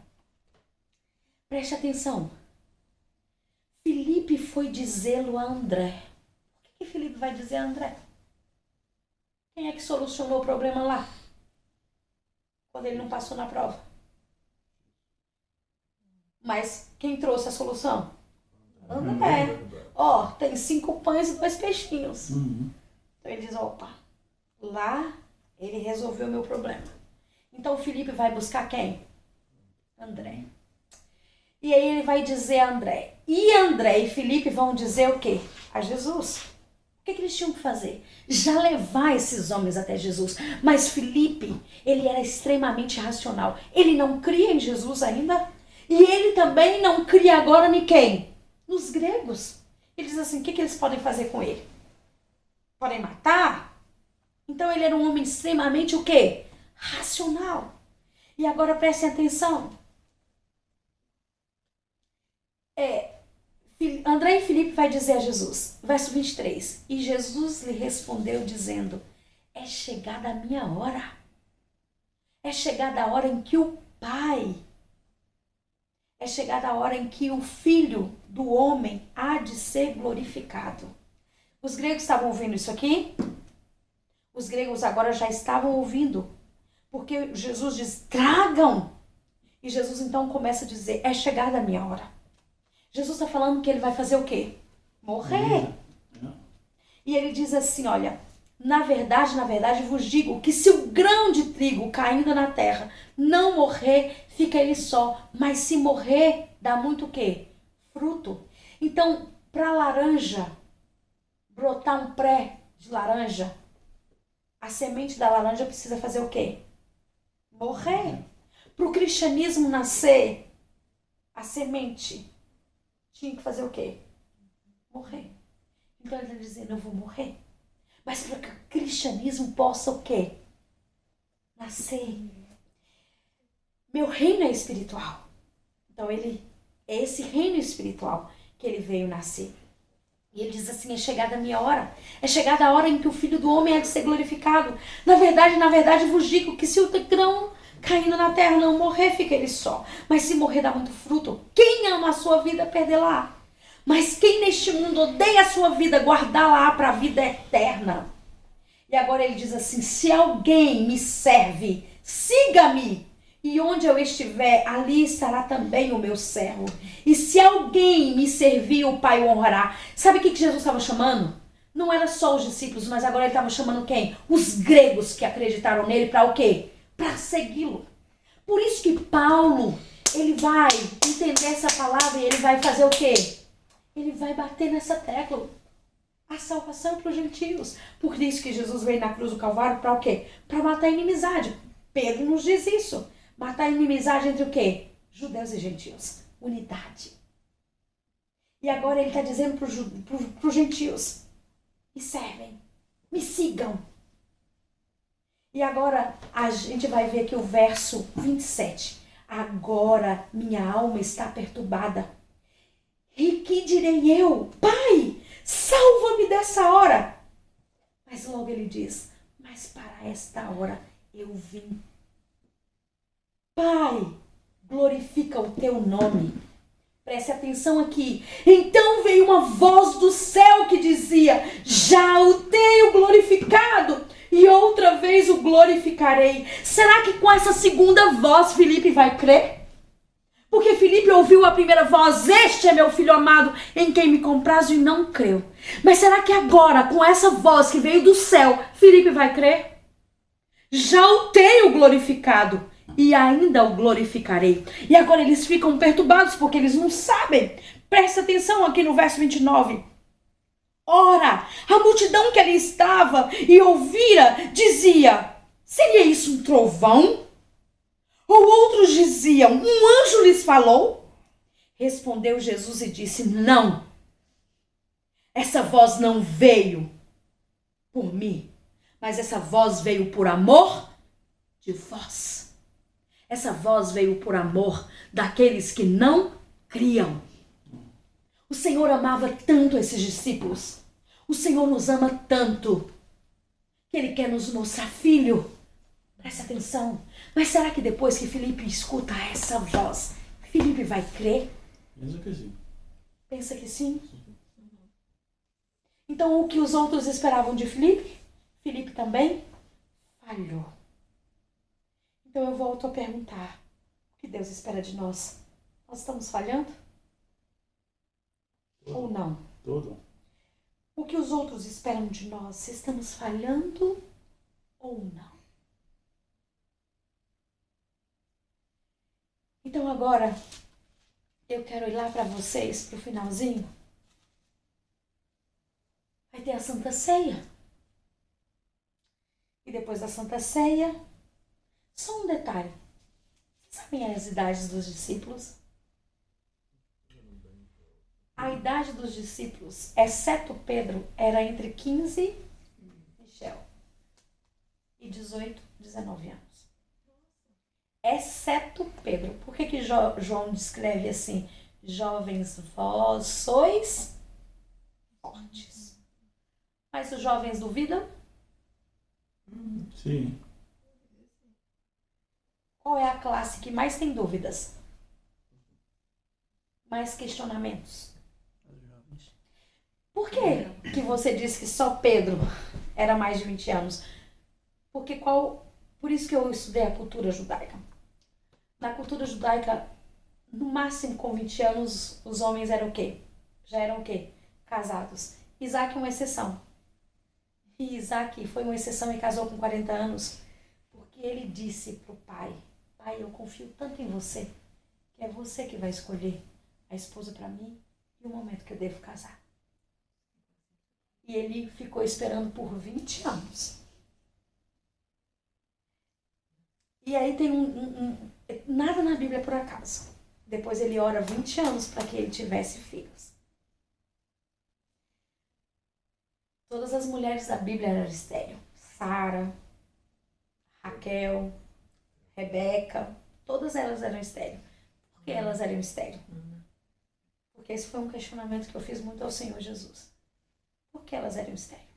Preste atenção. Filipe foi dizê-lo a André. O que Filipe vai dizer a André? Quem é que solucionou o problema lá? Quando ele não passou na prova. Mas quem trouxe a solução? André. Ó, tem 5 pães e 2 peixinhos. Então ele diz, opa, lá ele resolveu o meu problema. Então Filipe vai buscar quem? André. E aí ele vai dizer a André. E André e Filipe vão dizer o quê? A Jesus. O que eles tinham que fazer? Já levar esses homens até Jesus. Mas Filipe, ele era extremamente racional. Ele não cria em Jesus ainda. E ele também não cria agora em quem? Nos gregos. Ele diz assim, o que eles podem fazer com ele? Podem matar? Então ele era um homem extremamente o quê? Racional. E agora prestem atenção. André e Filipe vai dizer a Jesus, verso 23, e Jesus lhe respondeu dizendo, é chegada a minha hora. É chegada a hora em que o Pai, é chegada a hora em que o Filho do homem há de ser glorificado. Os gregos estavam ouvindo isso aqui? Os gregos agora já estavam ouvindo, porque Jesus diz, tragam. E Jesus então começa a dizer, é chegada a minha hora. Jesus está falando que ele vai fazer o quê? Morrer. E ele diz assim, olha, na verdade, vos digo que se o grão de trigo caindo na terra não morrer, fica ele só. Mas se morrer, dá muito o quê? Fruto. Então, para a laranja brotar um pré de laranja, a semente da laranja precisa fazer o quê? Morrer. Para o cristianismo nascer, a semente tinha que fazer o quê? Morrer. Então ele está dizendo, eu vou morrer. Mas para que o cristianismo possa o quê? Nascer. Meu reino é espiritual. Então é esse reino espiritual que ele veio nascer. E ele diz assim, é chegada a minha hora. É chegada a hora em que o Filho do Homem há de ser glorificado. Na verdade, vos digo que se o grão caindo na terra não morrer, fica ele só. Mas se morrer, dá muito fruto. Quem ama a sua vida, perdê-la. Mas quem neste mundo odeia a sua vida, guardá-la para a vida eterna. E agora ele diz assim, se alguém me serve, siga-me. E onde eu estiver, ali estará também o meu servo. E se alguém me servir, o Pai o honrará. Sabe o que Jesus estava chamando? Não era só os discípulos, mas agora ele estava chamando quem? Os gregos que acreditaram nele para o quê? Para segui-lo. Por isso que Paulo, ele vai entender essa palavra e ele vai fazer o quê? Ele vai bater nessa tecla. A salvação para os gentios. Por isso que Jesus veio na cruz do Calvário para o quê? Para matar a inimizade. Pedro nos diz isso. Matar a inimizade entre o quê? Judeus e gentios. Unidade. E agora ele está dizendo para os gentios, me servem, me sigam. E agora a gente vai ver aqui o verso 27. Agora minha alma está perturbada. E que direi eu? Pai, salva-me dessa hora. Mas logo ele diz, mas para esta hora eu vim. Pai, glorifica o teu nome. Preste atenção aqui. Então veio uma voz do céu que dizia, já o tenho glorificado e outra vez o glorificarei. Será que com essa segunda voz Filipe vai crer? Porque Filipe ouviu a primeira voz, este é meu filho amado, em quem me comprazo, e não creu. Mas será que agora, com essa voz que veio do céu, Filipe vai crer? Já o tenho glorificado e ainda o glorificarei. E agora eles ficam perturbados porque eles não sabem. Presta atenção aqui no verso 29. Ora, a multidão que ali estava e ouvira dizia, seria isso um trovão? Ou outros diziam, um anjo lhes falou? Respondeu Jesus e disse, não. Essa voz não veio por mim, mas essa voz veio por amor de vós. Essa voz veio por amor daqueles que não criam. O Senhor amava tanto esses discípulos. O Senhor nos ama tanto que Ele quer nos mostrar, filho, presta atenção. Mas será que depois que Filipe escuta essa voz, Filipe vai crer? Penso que sim. Pensa que sim? Então o que os outros esperavam de Filipe, Filipe também falhou. Então eu volto a perguntar, o que Deus espera de nós? Nós estamos falhando? Ou não? Todo. O que os outros esperam de nós, estamos falhando ou não? Então agora, eu quero ir lá para vocês, pro finalzinho. Vai ter a Santa Ceia. E depois da Santa Ceia, só um detalhe. Vocês sabem as idades dos discípulos? A idade dos discípulos, exceto Pedro, era entre 15, Michel, e 18, 19 anos. Exceto Pedro. Por que João descreve assim? Jovens, vós sois fortes. Mas os jovens duvidam? Sim. Qual é a classe que mais tem dúvidas? Mais questionamentos? Por que você disse que só Pedro era mais de 20 anos? Por isso que eu estudei a cultura judaica. Na cultura judaica, no máximo com 20 anos, os homens eram o quê? Já eram o quê? Casados. Isaac é uma exceção. E Isaac foi uma exceção e casou com 40 anos, porque ele disse para o pai, pai, eu confio tanto em você, que é você que vai escolher a esposa para mim e o momento que eu devo casar. E ele ficou esperando por 20 anos. E aí tem nada na Bíblia por acaso. Depois ele ora 20 anos para que ele tivesse filhos. Todas as mulheres da Bíblia eram estéreis. Sara, Raquel, Rebeca, todas elas eram estéreis. Por que elas eram estéreis? Porque esse foi um questionamento que eu fiz muito ao Senhor Jesus. Por que elas eram estéreis?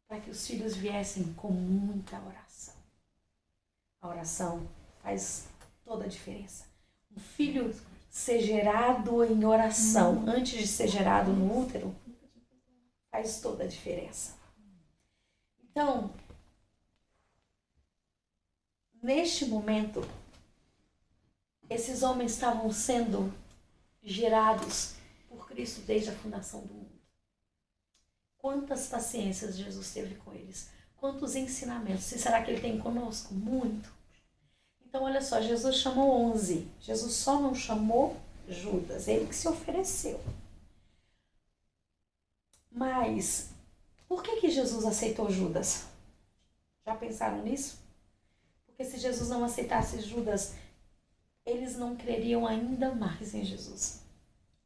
Para que os filhos viessem com muita oração. A oração faz toda a diferença. Um filho ser gerado em oração antes de ser gerado no útero faz toda a diferença. Então, neste momento, esses homens estavam sendo gerados por Cristo desde a fundação do mundo. Quantas paciências Jesus teve com eles? Quantos ensinamentos? E será que ele tem conosco? Muito. Então, olha só, Jesus chamou 11. Jesus só não chamou Judas, ele que se ofereceu. Mas, por que Jesus aceitou Judas? Já pensaram nisso? Porque se Jesus não aceitasse Judas, eles não creriam ainda mais em Jesus.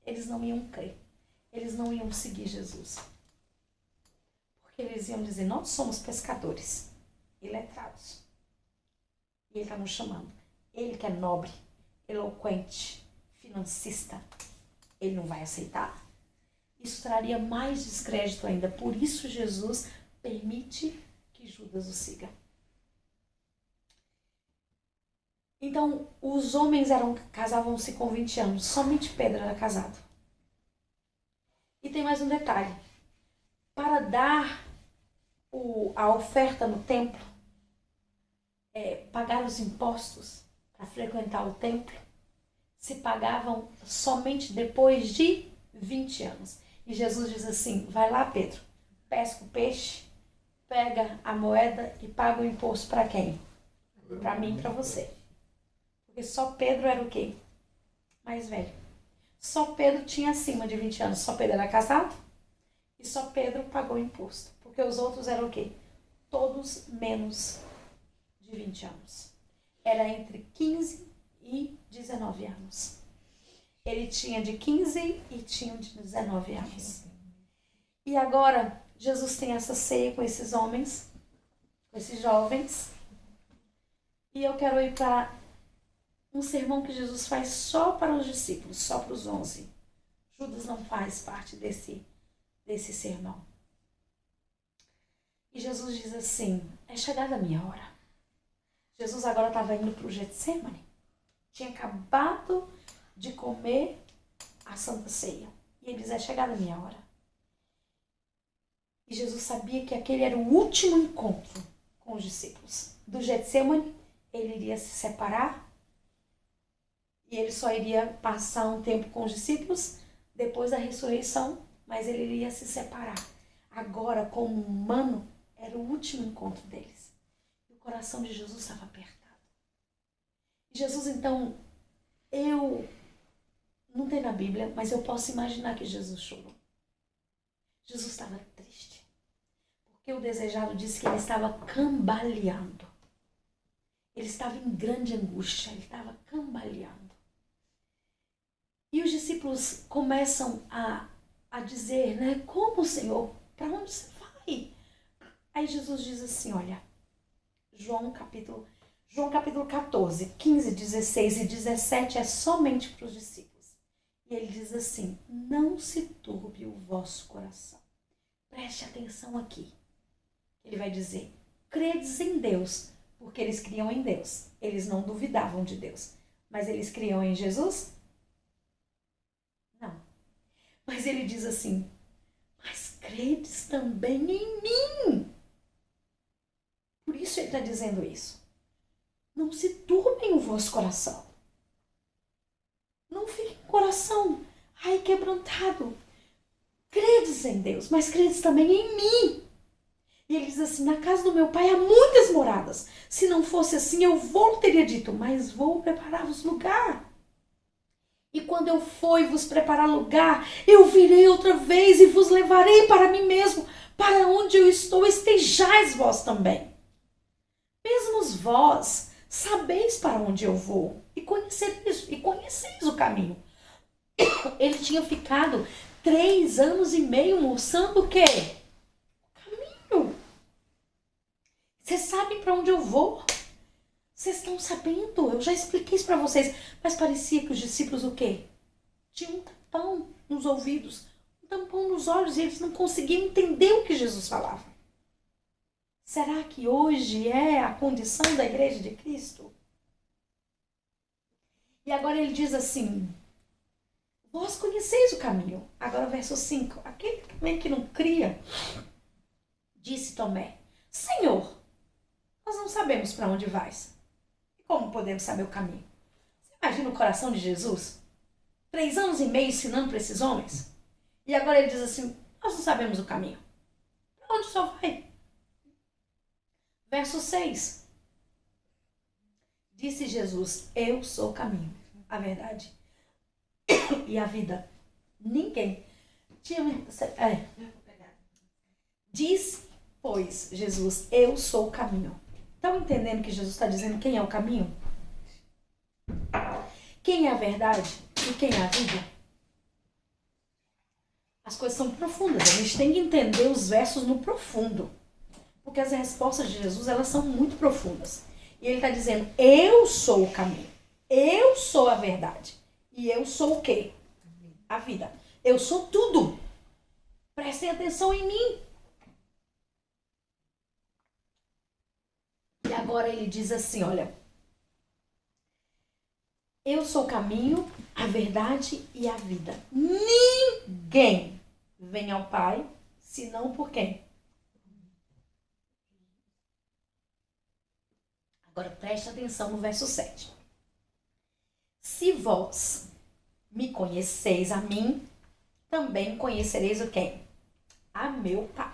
Eles não iam crer. Eles não iam seguir Jesus. Porque eles iam dizer, nós somos pescadores e letrados. E ele está nos chamando. Ele que é nobre, eloquente, financista, ele não vai aceitar. Isso traria mais descrédito ainda. Por isso Jesus permite que Judas o siga. Então, os homens casavam-se com 20 anos. Somente Pedro era casado. E tem mais um detalhe. Para dar a oferta no templo, pagar os impostos para frequentar o templo, se pagavam somente depois de 20 anos. E Jesus diz assim, vai lá, Pedro, pesca o peixe, pega a moeda e paga o imposto para quem? Para mim e para você. Porque só Pedro era o quê? Mais velho. Só Pedro tinha acima de 20 anos. Só Pedro era casado e só Pedro pagou imposto. Porque os outros eram o quê? Todos menos de 20 anos. Era entre 15 e 19 anos. Ele tinha de 15 e tinha de 19 anos. E agora, Jesus tem essa ceia com esses homens, com esses jovens. E eu quero ir para um sermão que Jesus faz só para os discípulos, só para os 11. Judas não faz parte desse sermão. E Jesus diz assim, é chegada a minha hora. Jesus agora estava indo para o Getsemane. Tinha acabado de comer a Santa Ceia. E ele diz, é chegada a minha hora. E Jesus sabia que aquele era o último encontro com os discípulos. Do Getsemane, ele iria se separar. E ele só iria passar um tempo com os discípulos depois da ressurreição. Mas ele iria se separar. Agora, como humano, era o último encontro deles. E o coração de Jesus estava apertado. E Jesus, então, não tem na Bíblia, mas eu posso imaginar que Jesus chorou. Jesus estava triste. Porque o desejado disse que ele estava cambaleando. Ele estava em grande angústia, ele estava cambaleando. E os discípulos começam a dizer, né? Como, Senhor? Para onde você vai? Aí Jesus diz assim, olha, João capítulo 14, 15, 16 e 17 é somente para os discípulos. E ele diz assim, não se turbe o vosso coração. Preste atenção aqui. Ele vai dizer, credes em Deus, porque eles criam em Deus. Eles não duvidavam de Deus. Mas eles criam em Jesus? Não. Mas ele diz assim, mas credes também em mim. Por isso ele está dizendo isso. Não se turbem o vosso coração. Não fiquem com o coração quebrantado. Credes em Deus, mas credes também em mim. E ele diz assim, na casa do meu pai há muitas moradas. Se não fosse assim, eu teria dito, mas vou preparar-vos lugar. E quando eu for e vos preparar lugar, eu virei outra vez e vos levarei para mim mesmo, para onde eu estou, estejais vós também. Mesmo vós sabeis para onde eu vou e conheceis o caminho. Ele tinha ficado 3 anos e meio mostrando o quê? O caminho. Vocês sabem para onde eu vou? Vocês estão sabendo? Eu já expliquei isso para vocês. Mas parecia que os discípulos o quê? Tinham um tampão nos ouvidos, um tampão nos olhos e eles não conseguiam entender o que Jesus falava. Será que hoje é a condição da igreja de Cristo? E agora ele diz assim, vós conheceis o caminho. Agora verso 5, aquele também que não cria, disse Tomé, Senhor, nós não sabemos para onde vais. E como podemos saber o caminho? Você imagina o coração de Jesus? 3 anos e meio ensinando para esses homens. E agora ele diz assim, nós não sabemos o caminho. Para onde só vai? Verso 6. Disse Jesus, eu sou o caminho, a verdade e a vida. Ninguém Diz, pois, Jesus, eu sou o caminho. Estão entendendo que Jesus está dizendo quem é o caminho? Quem é a verdade e quem é a vida? As coisas são profundas. A gente tem que entender os versos no profundo. Porque as respostas de Jesus, elas são muito profundas. E ele está dizendo, eu sou o caminho. Eu sou a verdade. E eu sou o quê? A vida. Eu sou tudo. Prestem atenção em mim. E agora ele diz assim, olha. Eu sou o caminho, a verdade e a vida. Ninguém vem ao Pai, senão por quem? Agora preste atenção no verso 7. Se vós me conheceis a mim, também conhecereis o quem? A meu Pai.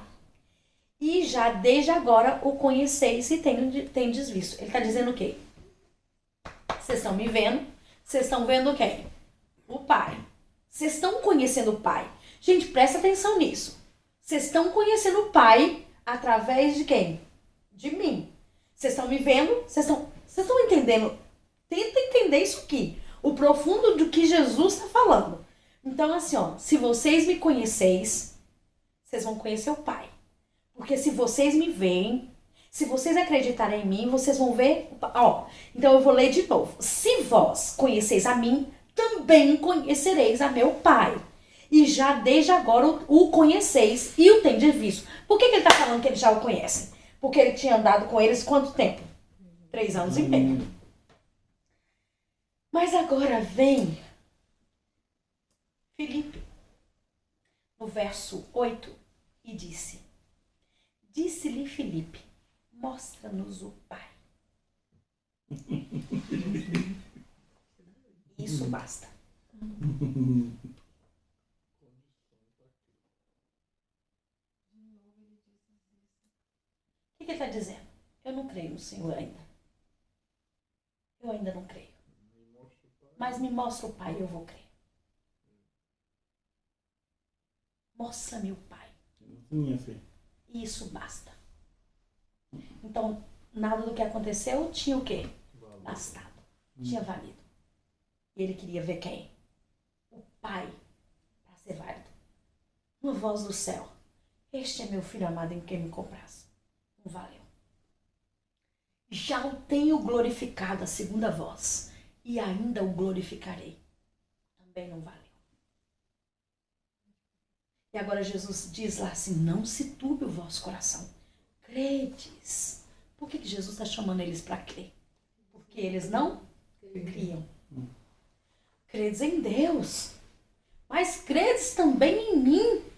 E já desde agora o conheceis e tendes visto. Ele está dizendo o quê? Vocês estão me vendo, vocês estão vendo quem? O Pai. Vocês estão conhecendo o Pai. Gente, presta atenção nisso. Vocês estão conhecendo o Pai através de quem? De mim. Vocês estão me vendo? Vocês estão entendendo? Tenta entender isso aqui. O profundo do que Jesus está falando. Então, assim, ó. Se vocês me conheceis, vocês vão conhecer o Pai. Porque se vocês me veem, se vocês acreditarem em mim, vocês vão ver... Ó, então eu vou ler de novo. Se vós conheceis a mim, também conhecereis a meu Pai. E já desde agora o conheceis e o tendes visto. Por que ele está falando que eles já o conhecem? Porque ele tinha andado com eles quanto tempo? 3 anos e meio. Mas agora vem Filipe, no verso 8, e disse: Disse-lhe Filipe, mostra-nos o Pai. Isso basta. O que ele está dizendo? Eu não creio no Senhor ainda. Eu ainda não creio. Mas me mostra o Pai, eu vou crer. Mostra-me o Pai. Minha fé. Isso basta. Então, nada do que aconteceu tinha o quê? Bastado. Tinha valido. E ele queria ver quem? O Pai, para ser válido. Uma voz do céu. Este é meu filho amado em quem me comprasse. Não valeu. Já o tenho glorificado, a segunda voz. E ainda o glorificarei. Também não valeu. E agora Jesus diz lá assim, não se turbe o vosso coração. Credes. Por que Jesus está chamando eles para crer? Porque eles não criam. Credes em Deus. Mas credes também em mim.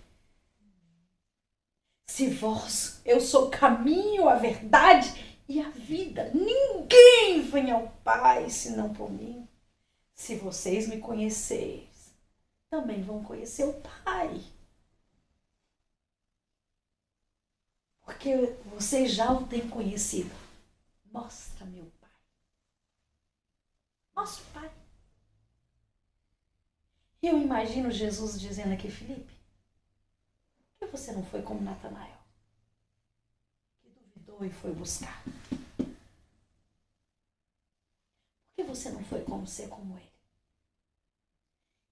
Se vós, eu sou o caminho, a verdade e a vida. Ninguém vem ao Pai senão por mim. Se vocês me conheceis, também vão conhecer o Pai. Porque vocês já o têm conhecido. Mostra-me o Pai. Mostra o Pai. E eu imagino Jesus dizendo aqui, Filipe, por que você não foi como Natanael? Que duvidou e foi buscar. Por que você não foi ser como ele?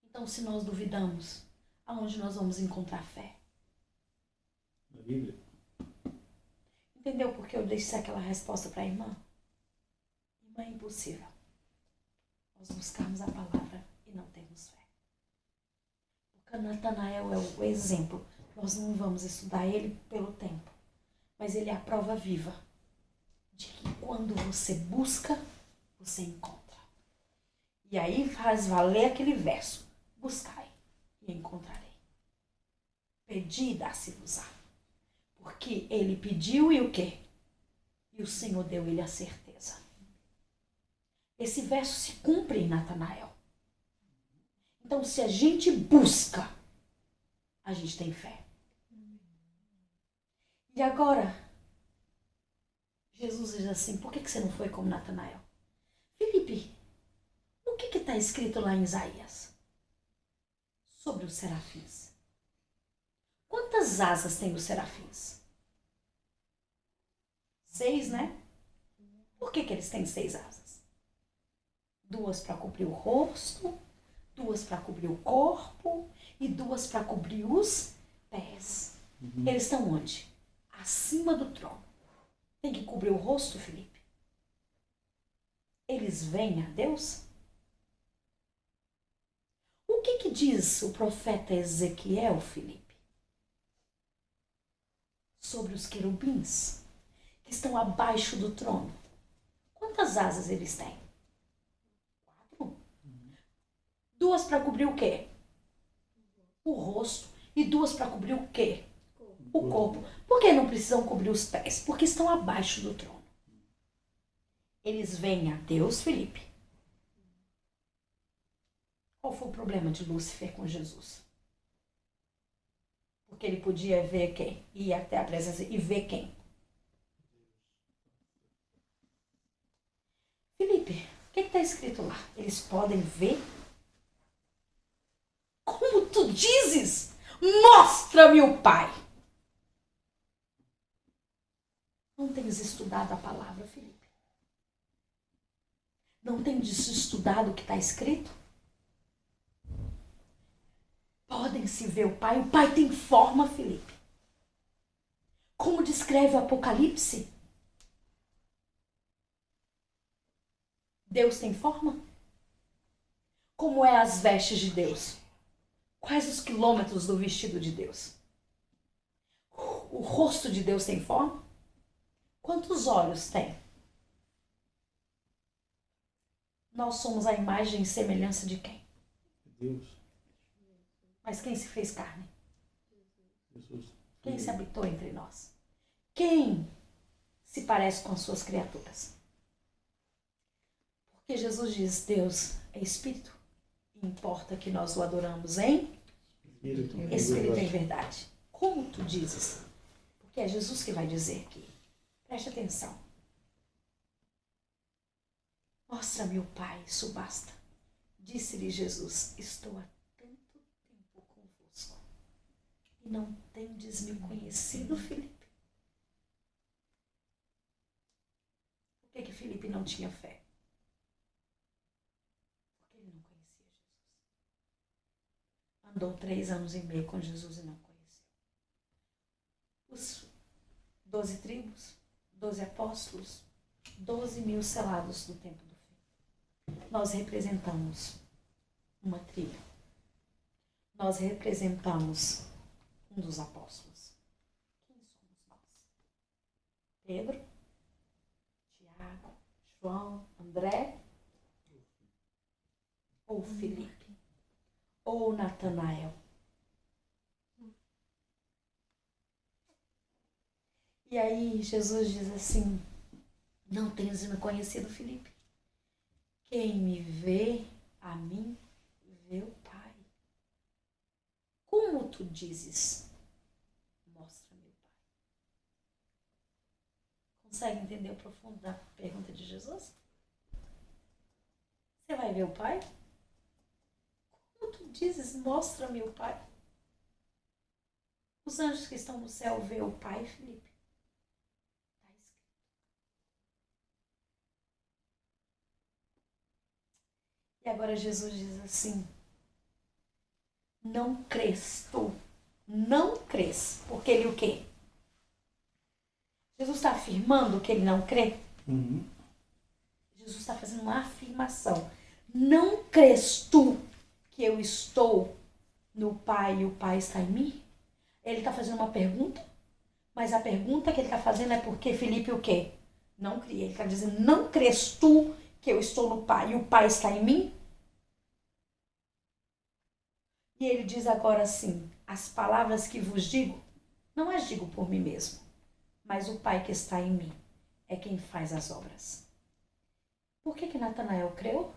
Então, se nós duvidamos, aonde nós vamos encontrar fé? Na Bíblia. Entendeu por que eu disse aquela resposta para a irmã? Irmã, é impossível nós buscarmos a palavra e não termos fé. Porque Natanael é o exemplo. Nós não vamos estudar ele pelo tempo, mas ele é a prova viva de que quando você busca, você encontra. E aí faz valer aquele verso. Buscai e encontrarei. Pedi e dá-se-vos-á. Porque ele pediu e o quê? E o Senhor deu ele a certeza. Esse verso se cumpre em Natanael. Então, se a gente busca, a gente tem fé. E agora, Jesus diz assim, por que você não foi como Natanael? Filipe, o que está escrito lá em Isaías? Sobre os serafins. Quantas asas tem os serafins? 6, né? Por que eles têm 6 asas? 2 para cobrir o rosto, 2 para cobrir o corpo e 2 para cobrir os pés. Eles estão onde? Acima do trono. Tem que cobrir o rosto, Filipe? Eles veem a Deus? O que diz o profeta Ezequiel, Filipe? Sobre os querubins que estão abaixo do trono. Quantas asas eles têm? 4. 2 para cobrir o quê? O rosto. E 2 para cobrir o quê? O corpo. Por que não precisam cobrir os pés? Porque estão abaixo do trono. Eles veem a Deus, Filipe. Qual foi o problema de Lúcifer com Jesus? Porque ele podia ver quem? Ir até a presença e ver quem? Filipe, o que está escrito lá? Eles podem ver? Como tu dizes? Mostra-me o Pai. Não tens estudado a palavra, Filipe? Não tens estudado o que está escrito? Podem se ver o Pai. O Pai tem forma, Filipe. Como descreve o Apocalipse? Deus tem forma? Como é as vestes de Deus? Quais os quilômetros do vestido de Deus? O rosto de Deus tem forma? Quantos olhos tem? Nós somos a imagem e semelhança de quem? Deus. Mas quem se fez carne? Jesus. Quem se habitou entre nós? Quem se parece com as suas criaturas? Porque Jesus diz, Deus é Espírito. E importa que nós o adoramos em Espírito em verdade. Como tu dizes? Porque é Jesus que vai dizer aqui. Preste atenção. Mostra-me o Pai, isso basta. Disse-lhe Jesus, estou há tanto tempo convosco e não tendes me conhecido, Filipe. Por que Filipe não tinha fé? Porque ele não conhecia Jesus. Andou 3 anos e meio com Jesus e não conheceu. Os 12 tribos, 12 apóstolos, 12 mil selados do tempo do fim. Nós representamos uma tribo. Nós representamos um dos apóstolos. Quem somos nós? Pedro, Tiago, João, André ou Filipe? Ou Natanael? E aí Jesus diz assim, não tens me conhecido, Filipe? Quem me vê, a mim, vê o Pai. Como tu dizes? Mostra-me o Pai. Consegue entender o profundo da pergunta de Jesus? Você vai ver o Pai? Como tu dizes, mostra-me o Pai? Os anjos que estão no céu vê o Pai, Filipe? Está escrito. E agora Jesus diz assim, não crês tu, não crês, porque ele o quê? Jesus está afirmando que ele não crê? Uhum. Jesus está fazendo uma afirmação. Não crês tu que eu estou no Pai e o Pai está em mim? Ele está fazendo uma pergunta, mas a pergunta que ele está fazendo é porque Filipe o quê? Não cria. Ele está dizendo, não crês tu que eu estou no Pai e o Pai está em mim? E ele diz agora assim, as palavras que vos digo, não as digo por mim mesmo, mas o Pai que está em mim é quem faz as obras. Por que Natanael creu?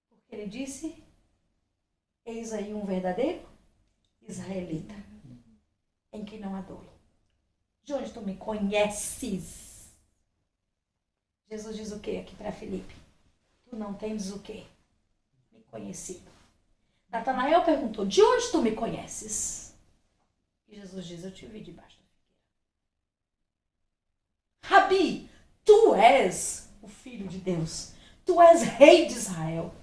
Porque ele disse, eis aí um verdadeiro israelita, em quem não há dolo. De onde tu me conheces? Jesus diz o que aqui para Filipe? Tu não tens o que? Me conhecido. Natanael perguntou, de onde tu me conheces? E Jesus diz, eu te vi debaixo da figueira. Rabi, tu és o Filho de Deus. Tu és rei de Israel.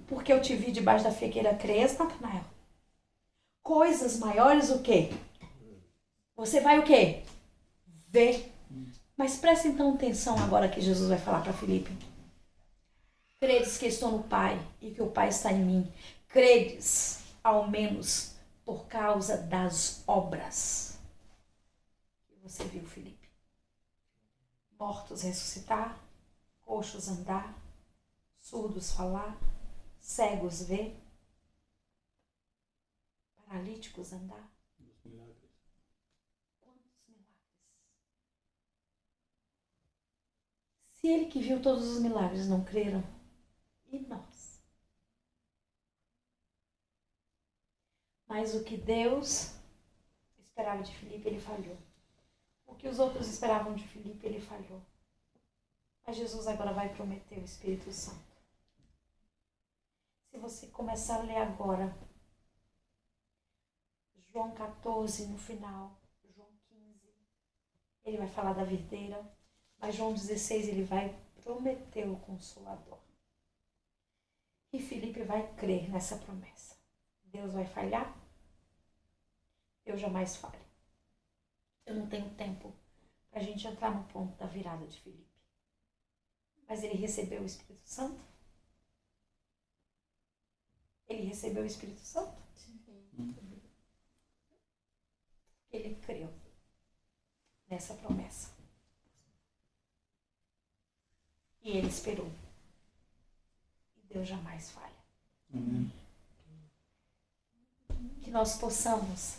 Porque eu te vi debaixo da figueira, crês, Natanael? Coisas maiores o quê? Você vai o quê? Ver. Mas presta então atenção agora que Jesus vai falar para Filipe. Credes que estou no Pai e que o Pai está em mim. Credes, ao menos, por causa das obras. Que você viu, Filipe. Mortos ressuscitar, coxos andar, surdos falar, cegos ver, paralíticos andar. Milagres. Quantos milagres? Se ele que viu todos os milagres não creram, e nós? Mas o que Deus esperava de Filipe, ele falhou. O que os outros esperavam de Filipe, ele falhou. Mas Jesus agora vai prometer o Espírito Santo. Se você começar a ler agora, João 14 no final, João 15, ele vai falar da videira, mas João 16 ele vai prometer o Consolador. E Filipe vai crer nessa promessa. Deus vai falhar? Eu jamais falho. Eu não tenho tempo para a gente entrar no ponto da virada de Filipe. Mas ele recebeu o Espírito Santo? Ele recebeu o Espírito Santo? Ele creu nessa promessa. E ele esperou. E Deus jamais falha. Amém. Que nós possamos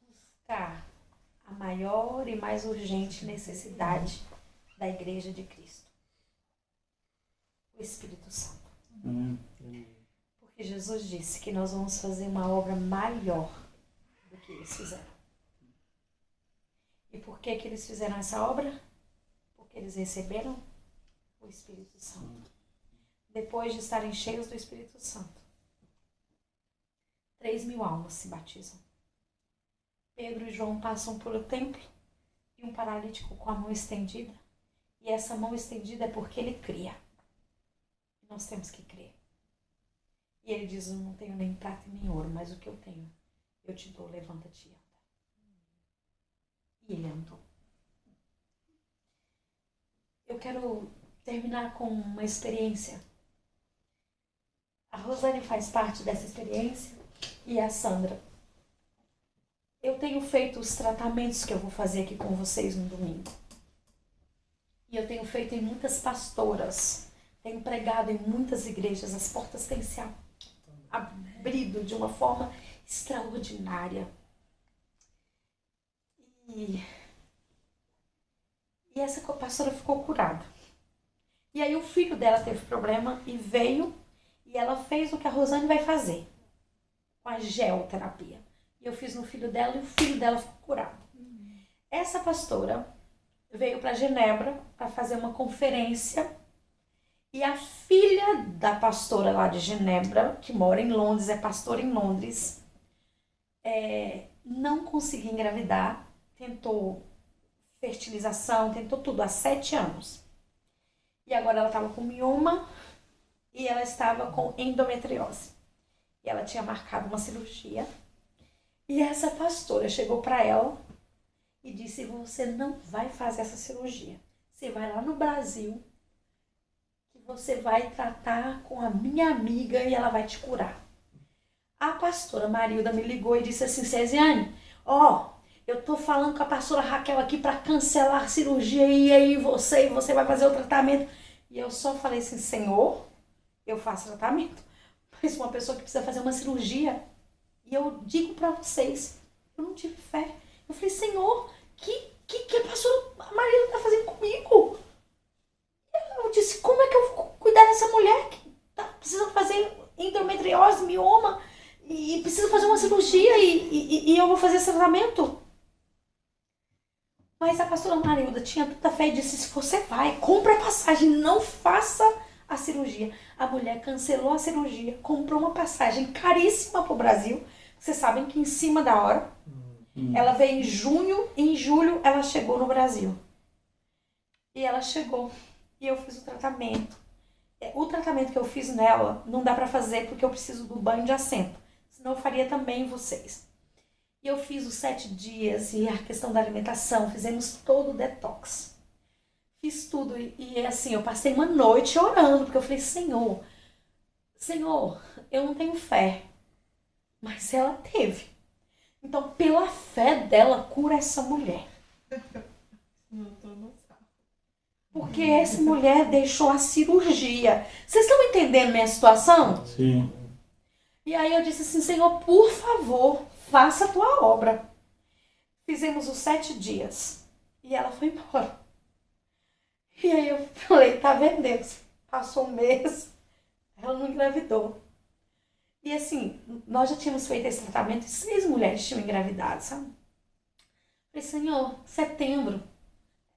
buscar a maior e mais urgente necessidade da Igreja de Cristo. O Espírito Santo. Amém. Porque Jesus disse que nós vamos fazer uma obra maior do que eles fizeram. E por que eles fizeram essa obra? Porque eles receberam o Espírito Santo. Depois de estarem cheios do Espírito Santo, 3.000 almas se batizam. Pedro e João passam pelo templo e um paralítico com a mão estendida. E essa mão estendida é porque ele cria. Nós temos que crer. E ele diz, eu não tenho nem prata e nem ouro, mas o que eu tenho, eu te dou, levanta-te e anda. E ele andou. Eu quero terminar com uma experiência. A Rosane faz parte dessa experiência e a Sandra. Eu tenho feito os tratamentos que eu vou fazer aqui com vocês no domingo. E eu tenho feito em muitas pastoras. Tenho pregado em muitas igrejas. As portas têm se abrido de uma forma extraordinária. E essa pastora ficou curada. E aí o filho dela teve problema e veio e ela fez o que a Rosane vai fazer. Com a geoterapia. E eu fiz no filho dela e o filho dela ficou curado. Essa pastora veio para Genebra para fazer uma conferência. E a filha da pastora lá de Genebra, que mora em Londres, é pastora em Londres, não conseguia engravidar, tentou fertilização, tentou tudo há 7 anos. E agora ela estava com mioma e ela estava com endometriose. E ela tinha marcado uma cirurgia. E essa pastora chegou para ela e disse, você não vai fazer essa cirurgia. Você vai lá no Brasil, que você vai tratar com a minha amiga e ela vai te curar. A pastora Marilda me ligou e disse assim, Cesiane, eu tô falando com a pastora Raquel aqui para cancelar a cirurgia e aí você vai fazer o tratamento. E eu só falei assim, Senhor, eu faço tratamento. Mas uma pessoa que precisa fazer uma cirurgia, e eu digo para vocês, eu não tive fé. Eu falei, Senhor, que a pastora Marilda tá fazendo comigo? Eu disse, como é que eu vou cuidar dessa mulher que tá precisando fazer endometriose, mioma, e precisa fazer uma cirurgia e eu vou fazer esse tratamento? Mas a pastora Marilda tinha tanta fé e disse, se você vai, compra a passagem, não faça a cirurgia. A mulher cancelou a cirurgia, comprou uma passagem caríssima para o Brasil. Vocês sabem que em cima da hora, ela veio em junho, em julho ela chegou no Brasil. E ela chegou e eu fiz o tratamento. O tratamento que eu fiz nela não dá para fazer porque eu preciso do banho de assento. Senão eu faria também em vocês. E eu fiz os 7 dias e a questão da alimentação, fizemos todo o detox. Fiz tudo e assim, eu passei uma noite orando, porque eu falei, Senhor, eu não tenho fé, mas ela teve. Então, pela fé dela, cura essa mulher. Porque essa mulher deixou a cirurgia. Vocês estão entendendo minha situação? Sim. E aí eu disse assim, Senhor, por favor, faça a tua obra. Fizemos os 7 dias e ela foi embora. E aí eu falei, tá vendo, Deus? Passou um mês, ela não engravidou. E assim, nós já tínhamos feito esse tratamento e 6 mulheres tinham engravidado, sabe? Falei, Senhor, setembro.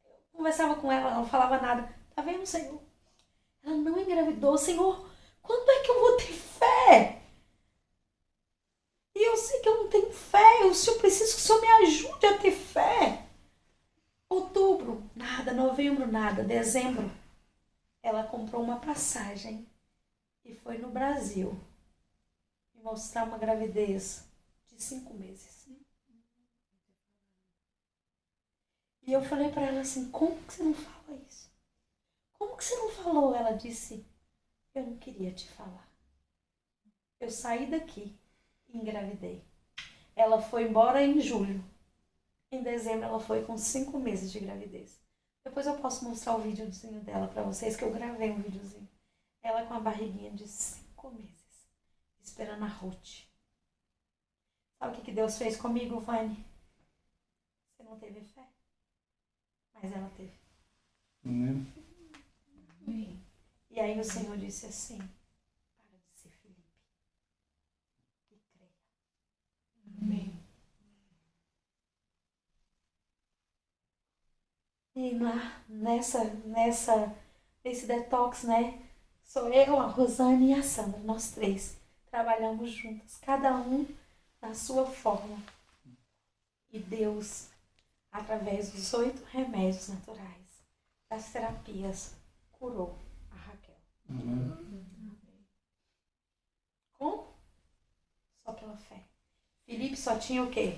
Eu conversava com ela, ela não falava nada. Tá vendo, Senhor? Ela não engravidou. Senhor, quando é que eu vou ter fé? E eu sei que eu não tenho fé. O Senhor precisa que o Senhor me ajude a ter fé. Outubro, nada. Novembro, nada. Dezembro, ela comprou uma passagem e foi no Brasil me mostrar uma gravidez de 5 meses. E eu falei para ela assim, como que você não fala isso? Como que você não falou? Ela disse, eu não queria te falar. Eu saí daqui e engravidei. Ela foi embora em julho. Em dezembro ela foi com 5 meses de gravidez. Depois eu posso mostrar o videozinho dela pra vocês, que eu gravei um videozinho. Ela com a barriguinha de 5 meses, esperando a Ruth. Sabe o que Deus fez comigo, Vani? Você não teve fé, mas ela teve. Né? E aí o Senhor disse assim, para de ser Felipe e creia. Amém. E nesse detox, né? Sou eu, a Rosane e a Sandra, nós 3. Trabalhamos juntas, cada um na sua forma. E Deus, através dos 8 remédios naturais, das terapias, curou a Raquel. Como? Só pela fé. Felipe só tinha o quê?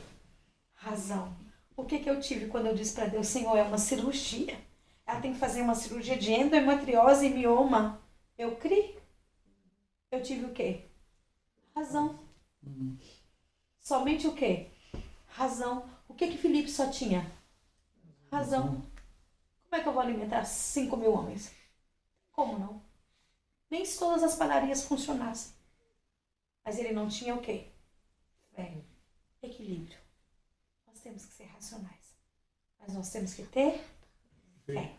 Razão. O que eu tive quando eu disse para Deus, Senhor, é uma cirurgia. Ela tem que fazer uma cirurgia de endometriose e mioma. Eu criei. Eu tive o quê? Razão. Somente o quê? Razão. O que Felipe só tinha? Razão. Como é que eu vou alimentar 5.000 homens? Como não? Nem se todas as padarias funcionassem. Mas ele não tinha o quê? Fé. Equilíbrio. Nós temos que ser racionais. Mas nós temos que ter fé.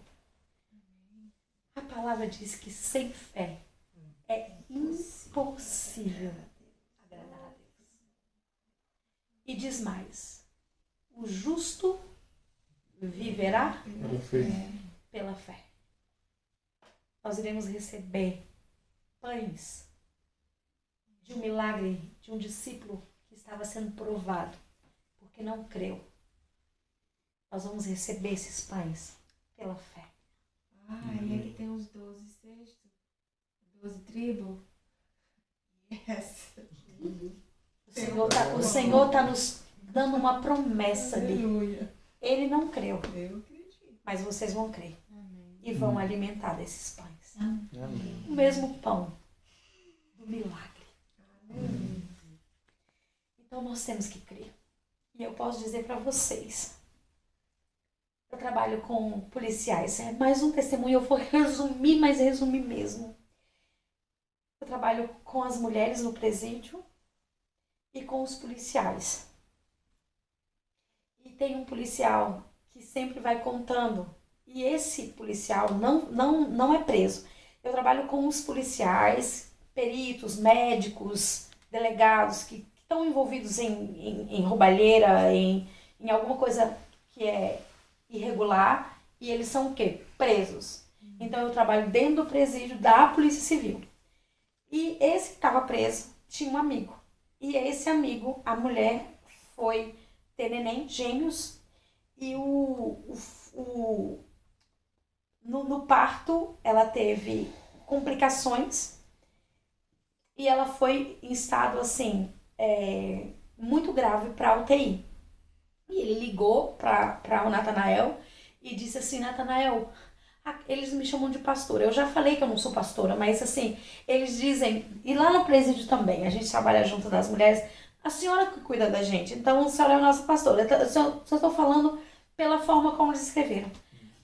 A palavra diz que sem fé é impossível agradar a Deus. E diz mais: o justo viverá pela fé. Nós iremos receber pães de um milagre de um discípulo que estava sendo provado porque não creu. Nós vamos receber esses pães pela fé. E ele tem os 12 cestos, 12 tribos. Yes. O Senhor tá nos dando uma promessa ali. Aleluia. Ele não creu, Eu acredito. mas vocês vão crer Amém. e vão alimentar desses pães. Amém. O mesmo pão do milagre. Amém. Então nós temos que crer. E eu posso dizer para vocês, eu trabalho com policiais, é mais um testemunho, eu vou resumir, mas resumir mesmo. Eu trabalho com as mulheres no presídio e com os policiais. E tem um policial que sempre vai contando, e esse policial não é preso. Eu trabalho com os policiais, peritos, médicos, delegados que estão envolvidos em roubalheira, em alguma coisa que é irregular, e eles são o quê? Presos. Então eu trabalho dentro do presídio da Polícia Civil. E esse que estava preso tinha um amigo. E esse amigo, a mulher foi ter neném, gêmeos, e no parto ela teve complicações e ela foi em estado assim, muito grave para a UTI. E ele ligou para o Natanael e disse assim: Natanael, eles me chamam de pastora. Eu já falei que eu não sou pastora, mas assim, eles dizem, e lá no presídio também, a gente trabalha junto das mulheres, a senhora que cuida da gente, então a senhora é a nossa pastora. Eu só estou falando pela forma como eles escreveram.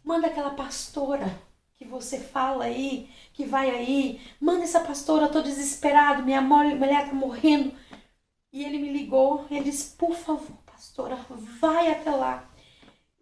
Manda aquela pastora que você fala aí, que vai aí, manda essa pastora, eu tô desesperado, minha mulher tá morrendo. E ele me ligou, ele disse: por favor, pastora, vai até lá.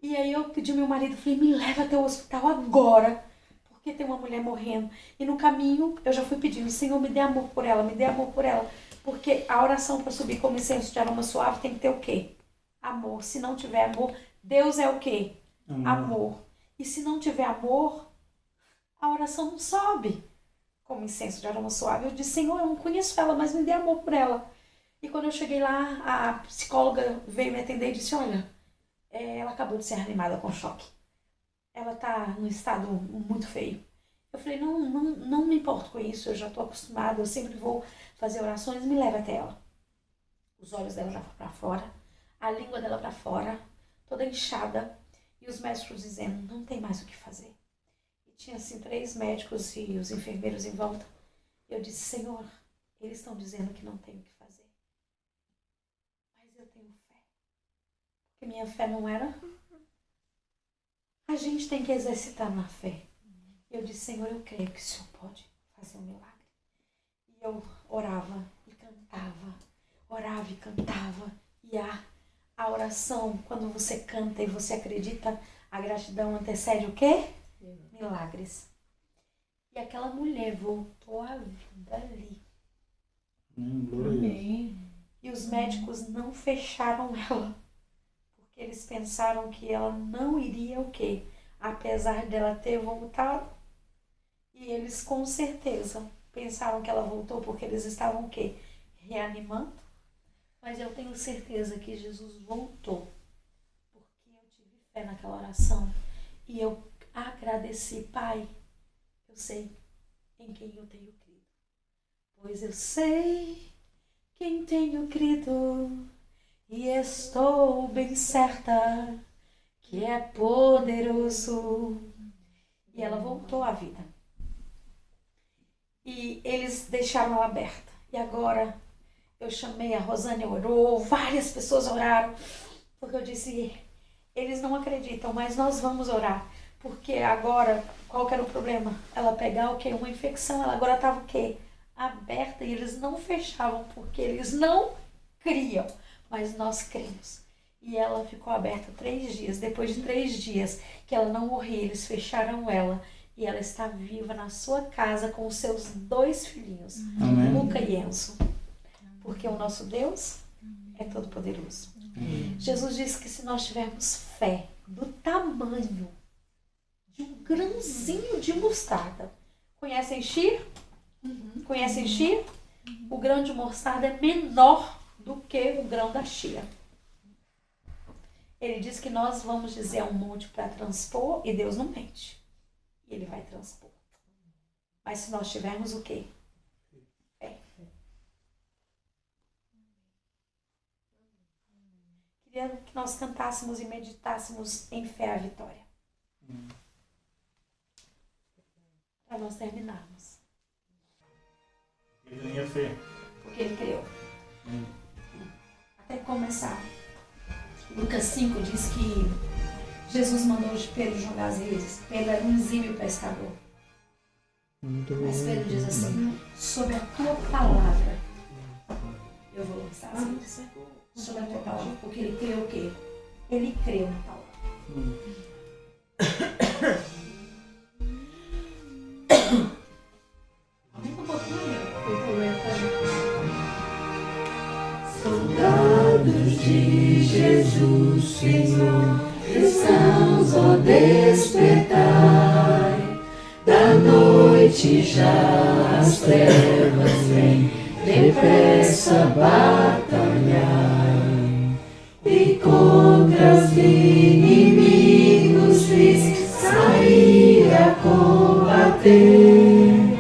E aí eu pedi ao meu marido, falei: me leva até o hospital agora, porque tem uma mulher morrendo. E no caminho eu já fui pedindo: Senhor, me dê amor por ela, me dê amor por ela. Porque a oração para subir como incenso de aroma suave tem que ter o quê? Amor. Se não tiver amor, Deus é o quê? Amor. E se não tiver amor, a oração não sobe como incenso de aroma suave. Eu disse: Senhor, eu não conheço ela, mas me dê amor por ela. E quando eu cheguei lá, a psicóloga veio me atender e disse: olha, ela acabou de ser reanimada com choque. Ela está num estado muito feio. Eu falei: não me importo com isso, eu já estou acostumada, eu sempre vou fazer orações, me leva até ela. Os olhos dela estavam para fora, a língua dela para fora, toda inchada, e os médicos dizendo: não tem mais o que fazer. E tinha assim 3 médicos e os enfermeiros em volta. Eu disse: Senhor, eles estão dizendo que não tem o que fazer. Mas eu tenho fé. Porque minha fé não era A gente tem que exercitar na fé. Eu disse, Senhor, eu creio que o Senhor pode fazer um milagre. E eu orava e cantava, orava e cantava. E a oração, quando você canta e você acredita, a gratidão antecede o quê? Milagres. E aquela mulher voltou à vida ali. Glória a Deus. Amém. E os médicos não fecharam ela. Porque eles pensaram que ela não iria o quê? Apesar dela ter voltado. E eles com certeza pensaram que ela voltou porque eles estavam o quê? Reanimando. Mas eu tenho certeza que Jesus voltou. Porque eu tive fé naquela oração. E eu agradeci, Pai. Eu sei em quem eu tenho crido. Pois eu sei quem tenho crido. E estou bem certa que é poderoso. E ela voltou à vida. E eles deixaram ela aberta. E agora eu chamei a Rosane, orou, várias pessoas oraram. Porque eu disse, eles não acreditam, mas nós vamos orar. Porque agora, qual que era o problema? Ela pegar o quê? Uma infecção. Ela agora estava o quê? Aberta. E eles não fechavam porque eles não criam. Mas nós cremos. E ela ficou aberta 3 dias. Depois de 3 dias que ela não morria, eles fecharam ela. E ela está viva na sua casa com os seus 2 filhinhos, Amém. Luca e Enzo. Porque o nosso Deus é todo poderoso. Jesus disse que se nós tivermos fé do tamanho de um grãozinho de mostarda. Conhecem chia? Conhecem chia? O grão de mostarda é menor do que o grão da chia. Ele diz que nós vamos dizer a um monte para transpor e Deus não mente. E Ele vai transpor. Mas se nós tivermos o quê? Fé. Queria que nós cantássemos e meditássemos em fé a vitória. Para nós terminarmos. Ele tinha fé. Porque Ele criou. Até começar. Lucas 5 diz que Jesus mandou Pedro jogar as redes. Pedro era um exímio pescador. Mas Pedro diz assim, sobre a tua palavra eu vou lançar as redes. Sobre a tua palavra. Porque ele creu o quê? Ele creu na palavra. Aumenta um pouquinho, amigo. Soldados de Jesus, Senhor, cristãos, ó despertai, da noite já as trevas vêm, depressa batalhai, e contra os inimigos fiz sair a combater,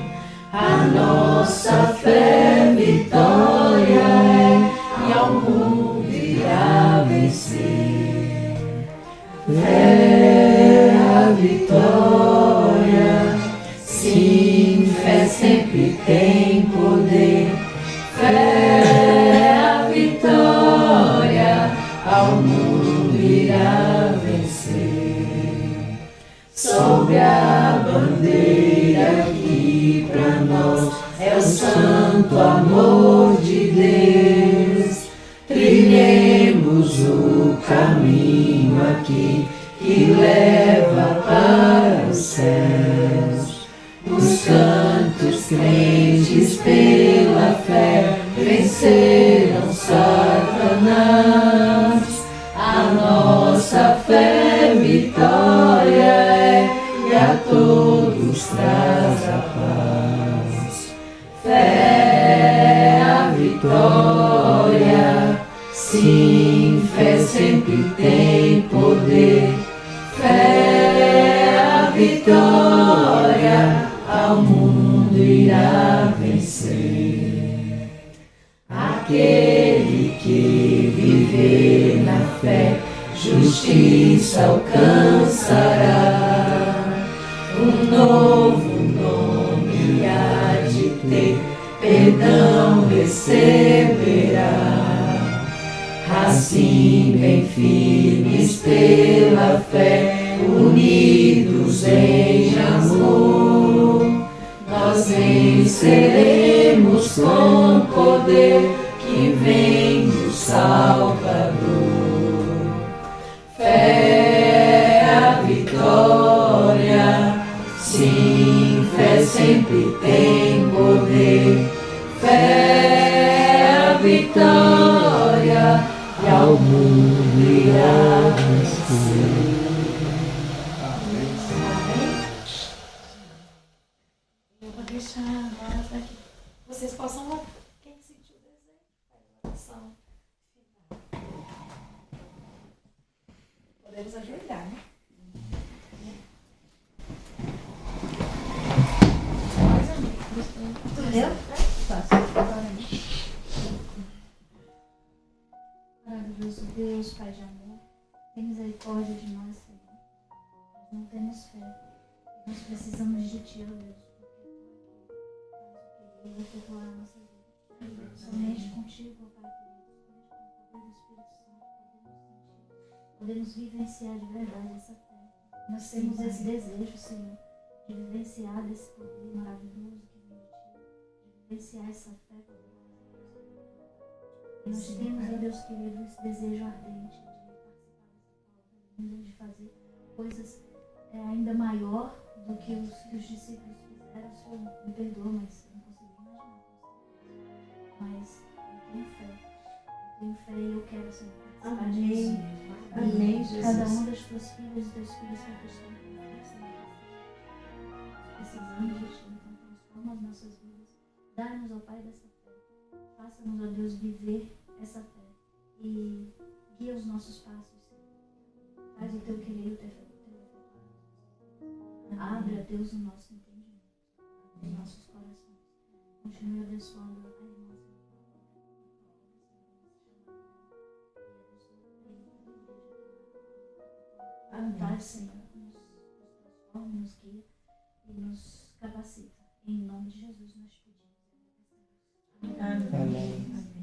a nossa fé vitória é, e ao mundo irá vencer. Fé a vitória, sim, fé sempre tem poder. Fé a vitória, ao mundo irá vencer. Sobe a bandeira que pra nós é o santo amor de Deus. Trilhemos o caminho aqui que leva para os céus. Os santos crentes pela fé venceram Satanás. A nossa fé vitória é, e a todos traz a paz. Fé a vitória, sim, fé sempre tem poder. Fé a vitória, ao mundo irá vencer. Aquele que viver na fé, justiça alcançará. Um novo nome há de ter, perdão receberá. Assim bem firmes pela fé, unidos unidos em amor, nós venceremos com poder que vem do Salvador. Fé é a vitória, sim, fé sempre tem poder. Fé é a vitória, e ao mundo irá vencer. Eu vou deixar agora para que vocês possam orar. Quem sentiu o desejo, faz a oração final. Podemos ajoelhar, né? Entendeu? Maravilhoso Deus, Pai de amor, tem misericórdia de nós, Senhor. Nós não temos fé. Nós precisamos de Ti, ó Deus, porque Tu é que faz o querer e efetuar a nossa vida. Somente contigo, ó Pai querido, somente com o poder do Espírito Santo, podemos vivenciar de verdade essa fé. Nós temos esse desejo, Senhor, de vivenciar desse poder maravilhoso que vem de Ti, de vivenciar essa fé poderosa. E nós temos, ó Deus querido, esse desejo ardente de participar dessa palavra, de fazer coisas ainda maior do que os discípulos fizeram. O Senhor me perdoa, mas eu não consigo imaginar. Mas eu tenho fé e eu quero, Senhor, participar disso. Amém, Jesus. Cada um das tuas filhas e teus filhos que estão aqui, Senhor, precisamos de Ti, então transforma as nossas vidas. Dá-nos, ó Pai, dessa fé. Faça-nos, ó Deus, viver essa fé e guia os nossos passos, Senhor. Faz o Teu querer e o Teu efetuar. Abre, ó Deus, o nosso entendimento, os nossos corações. Continue abençoando a irmã, Senhor. A vontade, Senhor, nos transforma, nos guia e nos capacita. Em nome de Jesus nós pedimos. Amém.